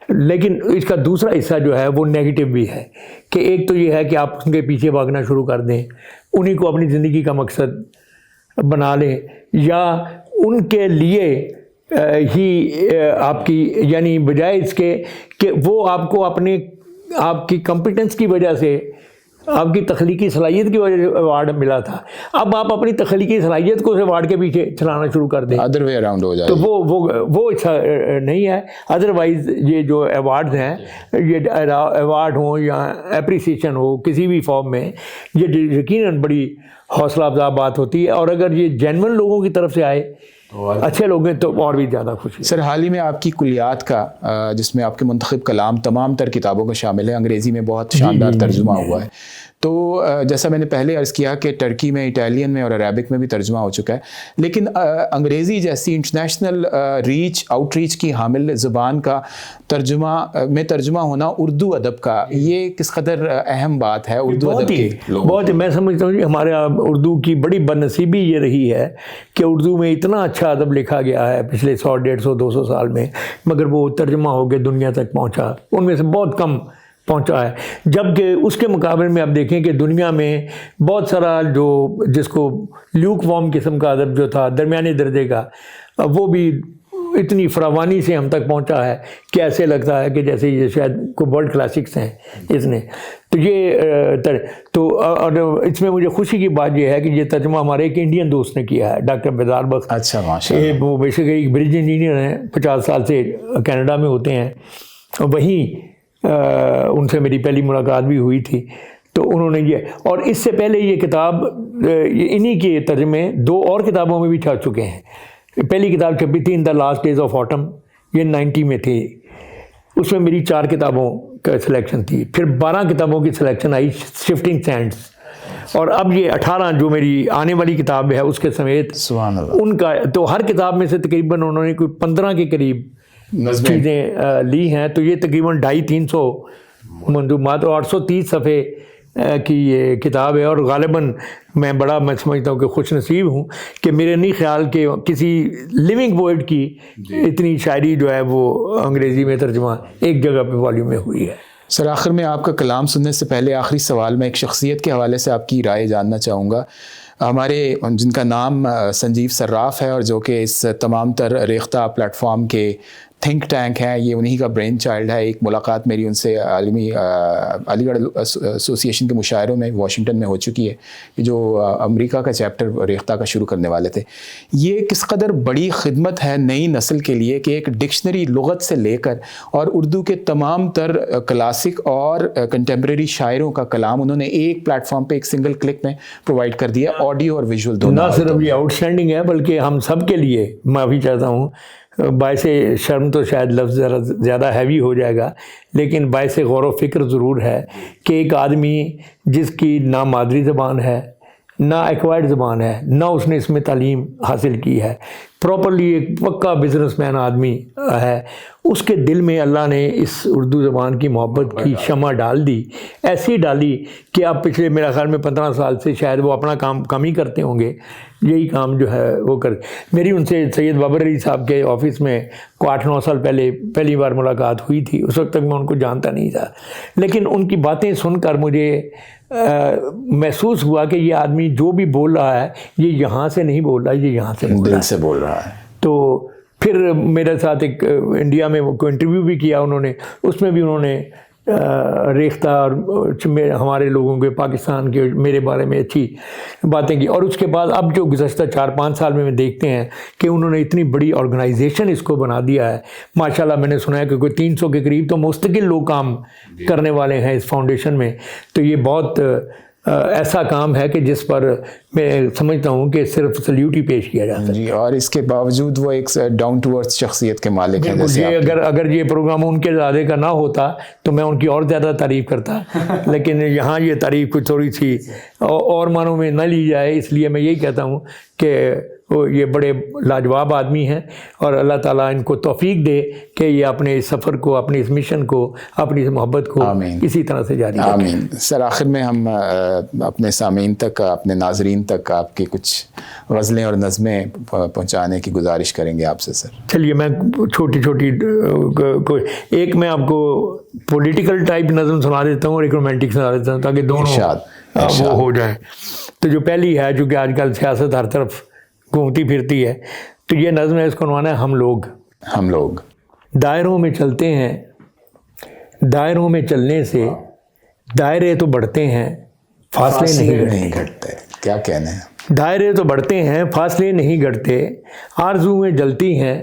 Speaker 1: لیکن اس کا دوسرا حصہ جو ہے وہ نیگیٹو بھی ہے، کہ ایک تو یہ ہے کہ آپ ان کے پیچھے بھاگنا شروع کر دیں، انہی کو اپنی زندگی کا مقصد بنا لیں، یا ان کے لیے ہی آپ کی، یعنی بجائے اس کے کہ وہ آپ کو آپ کی کمپیٹنس کی وجہ سے، آپ کی تخلیقی صلاحیت کی وجہ سے ایوارڈ ملا تھا، اب آپ اپنی تخلیقی صلاحیت کو اس ایوارڈ کے پیچھے چلانا شروع کر دیں،
Speaker 2: ادر وے اراؤنڈ ہو جائے.
Speaker 1: تو وہ اچھا نہیں ہے. ادروائز یہ جو ایوارڈز ہیں، یہ ایوارڈ ہوں یا اپریسیشن ہو کسی بھی فارم میں، یہ یقیناً بڑی حوصلہ افزا بات ہوتی ہے. اور اگر یہ جینون لوگوں کی طرف سے آئے، اچھے لوگ ہیں، تو اور بھی زیادہ خوشی.
Speaker 2: سر حال ہی میں آپ کی کلیات کا، جس میں آپ کے منتخب کلام تمام تر کتابوں کا شامل ہے، انگریزی میں بہت شاندار ترجمہ ہوا ہے. تو جیسا میں نے پہلے عرض کیا کہ ٹرکی میں، اٹالین میں اور عربک میں بھی ترجمہ ہو چکا ہے، لیکن انگریزی جیسی انٹرنیشنل آؤٹ ریچ کی حامل زبان کا ترجمہ ہونا اردو ادب کا، یہ کس قدر اہم بات ہے اردو ادب کے لوگوں؟
Speaker 1: بہت میں سمجھتا ہوں ہمارے اردو کی بڑی بدنصیبی یہ رہی ہے کہ اردو میں اتنا اچھا ادب لکھا گیا ہے پچھلے 100 150 200 سال میں، مگر وہ ترجمہ ہو کے دنیا تک پہنچا ان میں سے بہت کم پہنچا ہے. جبکہ اس کے مقابلے میں آپ دیکھیں کہ دنیا میں بہت سارا جس کو لیوک وارم قسم کا ادب جو تھا، درمیانے درجے کا، وہ بھی اتنی فراوانی سے ہم تک پہنچا ہے کہ ایسے لگتا ہے کہ جیسے یہ شاید کوئی ورلڈ کلاسکس ہیں اس نے. تو یہ اور اس میں مجھے خوشی کی بات یہ ہے کہ یہ ترجمہ ہمارے ایک انڈین دوست نے کیا ہے، ڈاکٹر بیدار بخش.
Speaker 2: اچھا، ماشاء اللہ.
Speaker 1: وہ بیسک ایک برج انجینئر ہیں، 50 سال سے کینیڈا میں ہوتے ہیں. وہیں ان سے میری پہلی ملاقات بھی ہوئی تھی. تو انہوں نے یہ، اور اس سے پہلے یہ کتاب انہی کے ترجمے 2 اور کتابوں میں بھی چھپ چکے ہیں. پہلی کتاب چھپی تھی in the last days of autumn, یہ 90 میں تھی. اس میں میری 4 کتابوں کا سلیکشن تھی. پھر 12 کتابوں کی سلیکشن آئی شفٹنگ سینڈز، اور اب یہ 18 جو میری آنے والی کتاب ہے اس کے سمیت
Speaker 2: سبحان اللہ
Speaker 1: ان کا. تو ہر کتاب میں سے تقریباً انہوں نے کوئی 15 کے قریب چیزیں لی ہیں. تو یہ تقریباً 250-300 منظومات اور 830 صفحے کی یہ کتاب ہے. اور غالباً میں سمجھتا ہوں کہ خوش نصیب ہوں کہ میرے نہیں خیال کہ کسی لیونگ پوئٹ کی اتنی شاعری جو ہے وہ انگریزی میں ترجمہ ایک جگہ پہ والیوم میں ہوئی ہے.
Speaker 2: سر آخر میں آپ کا کلام سننے سے پہلے آخری سوال میں ایک شخصیت کے حوالے سے آپ کی رائے جاننا چاہوں گا. ہمارے جن کا نام سنجیو صراف ہے، اور جو کہ اس تمام تر ریختہ پلیٹ فارم کے تھنک ٹینک ہے, یہ انہی کا برین چائلڈ ہے. ایک ملاقات میری ان سے عالمی علی گڑھ ایسوسی ایشن کے مشاعروں میں واشنگٹن میں ہو چکی ہے, کہ جو امریکہ کا چیپٹر ریختہ کا شروع کرنے والے تھے. یہ کس قدر بڑی خدمت ہے نئی نسل کے لیے کہ ایک ڈکشنری لغت سے لے کر اور اردو کے تمام تر کلاسک اور کنٹمپریری شاعروں کا کلام انہوں نے ایک پلیٹ فارم پہ ایک سنگل کلک میں پرووائڈ کر دیا, آڈیو اور ویژول دونوں.
Speaker 1: نہ صرف یہ آؤٹ اسٹینڈنگ ہے بلکہ ہم سب کے لیے, معافی چاہتا ہوں, باعث شرم تو شاید لفظ ذرا زیادہ ہیوی ہو جائے گا, لیکن باعث غور و فکر ضرور ہے کہ ایک آدمی جس کی نہ مادری زبان ہے, نہ ایکوائرڈ زبان ہے, نہ اس نے اس میں تعلیم حاصل کی ہے, پراپرلی ایک پکا بزنس مین آدمی ہے, اس کے دل میں اللہ نے اس اردو زبان کی محبت کی شمع ڈال دی, ایسی ڈالی کہ اب پچھلے میرا خیال میں 15 سال سے شاید وہ اپنا کام کم ہی کرتے ہوں گے, یہی کام جو ہے وہ کر. میری ان سے سید بابر علی صاحب کے آفس میں 8-9 سال پہلے پہلی بار ملاقات ہوئی تھی. اس وقت تک میں ان کو جانتا نہیں تھا, لیکن ان کی باتیں سن کر مجھے محسوس ہوا کہ یہ آدمی جو بھی بول رہا ہے یہ یہاں سے نہیں بول رہا, یہ یہاں سے
Speaker 2: دل سے بول رہا ہے.
Speaker 1: تو پھر میرے ساتھ ایک انڈیا میں کوئی انٹرویو بھی کیا انہوں نے, اس میں بھی انہوں نے ریختہ اور ہمارے لوگوں کے پاکستان کے میرے بارے میں اچھی باتیں کی. اور اس کے بعد اب جو گزشتہ 4-5 سال میں دیکھتے ہیں کہ انہوں نے اتنی بڑی آرگنائزیشن اس کو بنا دیا ہے ماشاءاللہ. میں نے سنا ہے کہ کوئی 300 کے قریب تو مستقل لوگ کام کرنے والے ہیں اس فاؤنڈیشن میں. تو یہ بہت ایسا کام ہے کہ جس پر میں سمجھتا ہوں کہ صرف سلیوٹ ہی پیش کیا جاتا ہے.
Speaker 2: جی, اور اس کے باوجود وہ ایک ڈاؤن ٹو ارتھ شخصیت کے مالک ہیں. جیسے
Speaker 1: اگر یہ پروگرام ان کے زیادہ کا نہ ہوتا تو میں ان کی اور زیادہ تعریف کرتا, لیکن یہاں یہ تعریف کچھ تھوڑی سی اور معنوں میں نہ لی جائے, اس لیے میں یہی کہتا ہوں کہ یہ بڑے لاجواب آدمی ہیں اور اللہ تعالیٰ ان کو توفیق دے کہ یہ اپنے اس سفر کو, اپنے اس مشن کو, اپنی اس محبت کو اسی طرح سے جاری رکھیں.
Speaker 2: آمین. سر, آخر میں ہم اپنے سامعین تک, اپنے ناظرین تک آپ کی کچھ غزلیں اور نظمیں پہنچانے کی گزارش کریں گے آپ سے. سر
Speaker 1: چلیے میں چھوٹی ایک میں آپ کو پولیٹیکل ٹائپ نظم سنا دیتا ہوں اور ایک رومانٹک سنا دیتا ہوں تاکہ دونوں وہ ہو جائیں. تو جو پہلی ہے, چونکہ آج کل سیاست ہر طرف گھومتی پھرتی ہے, تو یہ نظم ہے, اس کو عنوان ہے ہم لوگ. دائروں میں چلتے ہیں, دائروں میں چلنے سے دائرے تو بڑھتے ہیں, فاصلے نہیں گھٹتے.
Speaker 2: کیا کہنے ہیں.
Speaker 1: دائرے تو بڑھتے ہیں, فاصلے نہیں گھٹتے, آرزویں جلتی ہیں,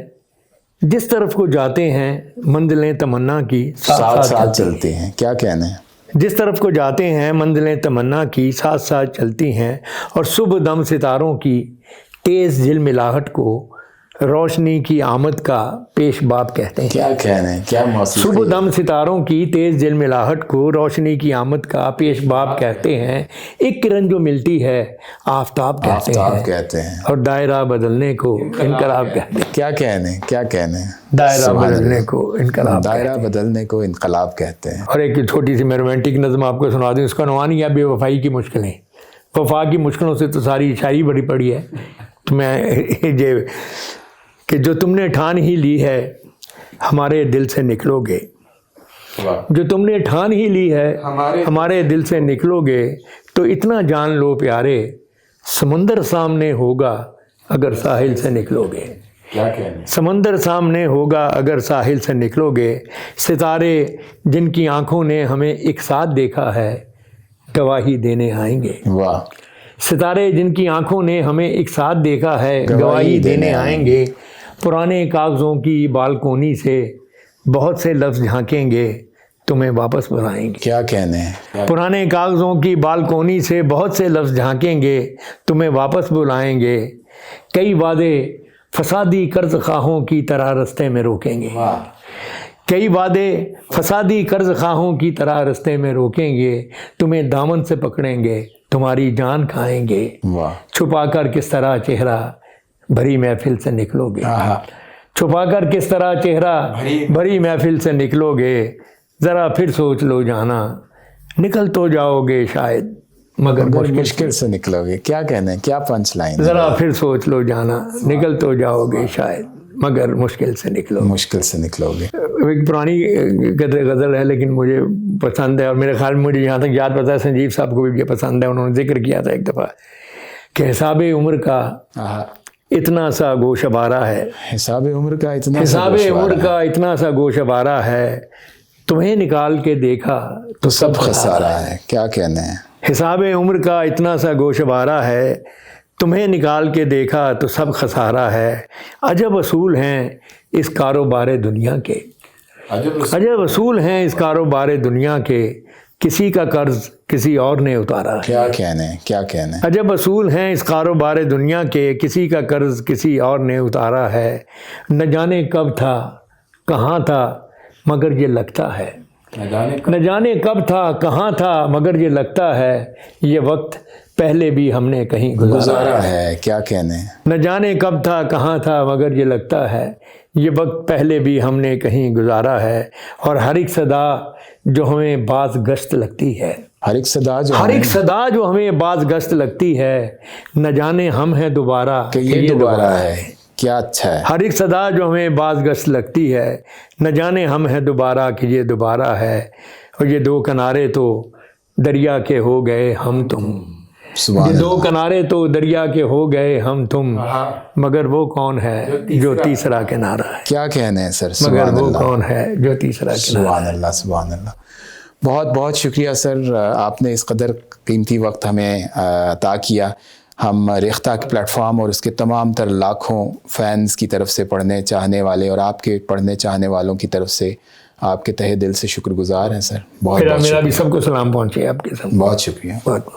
Speaker 1: جس طرف کو جاتے ہیں منزلیں تمنا کی
Speaker 2: ساتھ ساتھ چلتی ہیں. کیا کہنے ہیں.
Speaker 1: جس طرف کو جاتے ہیں منزلیں تمنا کی ساتھ ساتھ چلتی ہیں, اور صبح دم ستاروں کی تیز جھلملاہٹ کو روشنی کی آمد کا پیش باب کہتے ہیں.
Speaker 2: کیا کہنے ہیں, کیا موسیقی.
Speaker 1: صبح دم ستاروں کی تیز جھلملاہٹ کو روشنی کی آمد کا پیش باب کہتے ہیں, ایک کرن جو ملتی ہے آفتاب کہتے ہیں, اور دائرہ بدلنے کو انقلاب کہتے ہیں.
Speaker 2: کیا کہنے ہیں, کیا کہنے ہیں.
Speaker 1: دائرہ بدلنے کو انقلاب,
Speaker 2: دائرہ بدلنے کو انقلاب کہتے ہیں.
Speaker 1: اور ایک چھوٹی سی میں رومانٹک نظم آپ کو سنا دوں, اس کا عنوان ہی ہے بے وفائی کی مشکلیں. وفا کی مشکلوں سے تو ساری شاعری بڑی پڑی ہے. تو میں یہ کہ جو تم نے ٹھان ہی لی ہے ہمارے دل سے نکلو گے, جو تم نے ٹھان ہی لی ہے ہمارے دل سے نکلو گے, تو اتنا جان لو پیارے سمندر سامنے ہوگا اگر ساحل سے نکلو گے. سمندر سامنے ہوگا اگر ساحل سے نکلو گے, ستارے جن کی آنکھوں نے ہمیں ایک ساتھ دیکھا ہے گواہی دینے آئیں گے.
Speaker 2: واہ.
Speaker 1: ستارے جن کی آنکھوں نے ہمیں ایک ساتھ دیکھا ہے گواہی دینے آئیں گے. پرانے کاغذوں کی بالکونی سے بہت سے لفظ جھانکیں گے تمہیں واپس بلائیں گے.
Speaker 2: کیا کہنے ہیں.
Speaker 1: پرانے کاغذوں کی بالکونی سے بہت سے لفظ جھانکیں گے تمہیں واپس بلائیں گے. کئی وعدے فسادی قرض خواہوں کی طرح رستے میں روکیں گے. کئی وعدے فسادی قرض خواہوں کی طرح رستے میں روکیں گے, تمہیں دامن سے پکڑیں گے تمہاری جان کھائیں گے. چھپا کر کس طرح چہرہ بھری محفل سے نکلو گے. چھپا کر کس طرح چہرہ بھری محفل سے نکلو گے, ذرا پھر سوچ لو جانا نکل تو جاؤ گے شاید مگر
Speaker 2: مشکل سے نکلو گے. کیا کہنے ہیں, کیا پنچ لائن.
Speaker 1: ذرا پھر سوچ لو جانا نکل تو جاؤ گے شاید مگر مشکل سے نکلو گے. ایک پرانی غزل ہے لیکن مجھے پسند ہے, اور میرے خیال میں مجھے یہاں تک یاد پتا ہے سنجیو صاحب کو بھی یہ پسند ہے. انہوں نے ذکر کیا تھا ایک دفعہ کہ حساب عمر کا اتنا سا گوشوارہ ہے،
Speaker 2: حساب عمر کا اتنا سا
Speaker 1: حساب
Speaker 2: گوشوارہ
Speaker 1: عمر
Speaker 2: ہے،
Speaker 1: کا اتنا سا گوشوارہ ہے، تمہیں نکال کے دیکھا
Speaker 2: تو سب خسارہ ہے. کیا کہنے ہیں.
Speaker 1: حساب عمر کا اتنا سا گوشوارہ ہے، تمہیں نکال کے دیکھا تو سب خسارہ ہے. عجب اصول ہیں اس کاروبار دنیا کے، عجب اصول ہیں اس کاروبار دنیا کے، کسی کا قرض کسی اور نے اتارا ہے.
Speaker 2: کیا کہنے ہیں، کیا کہنے ہیں.
Speaker 1: عجب اصول ہیں اس کاروبار دنیا کے، کسی کا قرض کسی اور نے اتارا ہے. نہ جانے کب تھا کہاں تھا مگر یہ لگتا ہے، نہ جانے کب تھا کہاں تھا مگر یہ لگتا ہے، یہ وقت پہلے بھی ہم نے کہیں گزارا ہے.
Speaker 2: ہے. کیا کہنے ہیں.
Speaker 1: نہ جانے کب تھا کہاں تھا مگر یہ لگتا ہے، یہ وقت پہلے بھی ہم نے کہیں گزارا ہے. اور ہر ایک صدا جو ہمیں باز گشت لگتی ہے،
Speaker 2: ہر ایک صدا جو
Speaker 1: ہر ایک صدا جو ہمیں باز گشت لگتی ہے، نہ جانے ہم ہیں دوبارہ
Speaker 2: کہ یہ دوبارہ ہے. کیا اچھا ہے.
Speaker 1: ہر ایک صدا جو ہمیں باز گشت لگتی ہے، نہ جانے ہم ہیں دوبارہ کہ یہ دوبارہ ہے. اور یہ دو کنارے تو دریا کے ہو گئے ہم تم،
Speaker 2: سبحان
Speaker 1: یہ دو کنارے تو دریا کے ہو گئے ہم تم، مگر وہ کون ہے جو تیسرا کنارہ ہے.
Speaker 2: کیا کہنے ہیں سر.
Speaker 1: مگر
Speaker 2: سبحان
Speaker 1: وہ
Speaker 2: اللہ.
Speaker 1: کون ہے جو تیسرا کنارہ.
Speaker 2: سبحان اللہ. سبحان اللہ. بہت بہت شکریہ سر، آپ نے اس قدر قیمتی وقت ہمیں عطا کیا. ہم ریختہ کے پلیٹ فارم اور اس کے تمام تر لاکھوں فینز کی طرف سے، پڑھنے چاہنے والے اور آپ کے پڑھنے چاہنے والوں کی طرف سے آپ کے تہہ دل سے شکر گزار ہیں سر. بہت
Speaker 1: میرا بھی سب کو سلام پہنچے آپ کے ساتھ.
Speaker 2: بہت شکریہ.
Speaker 1: بہت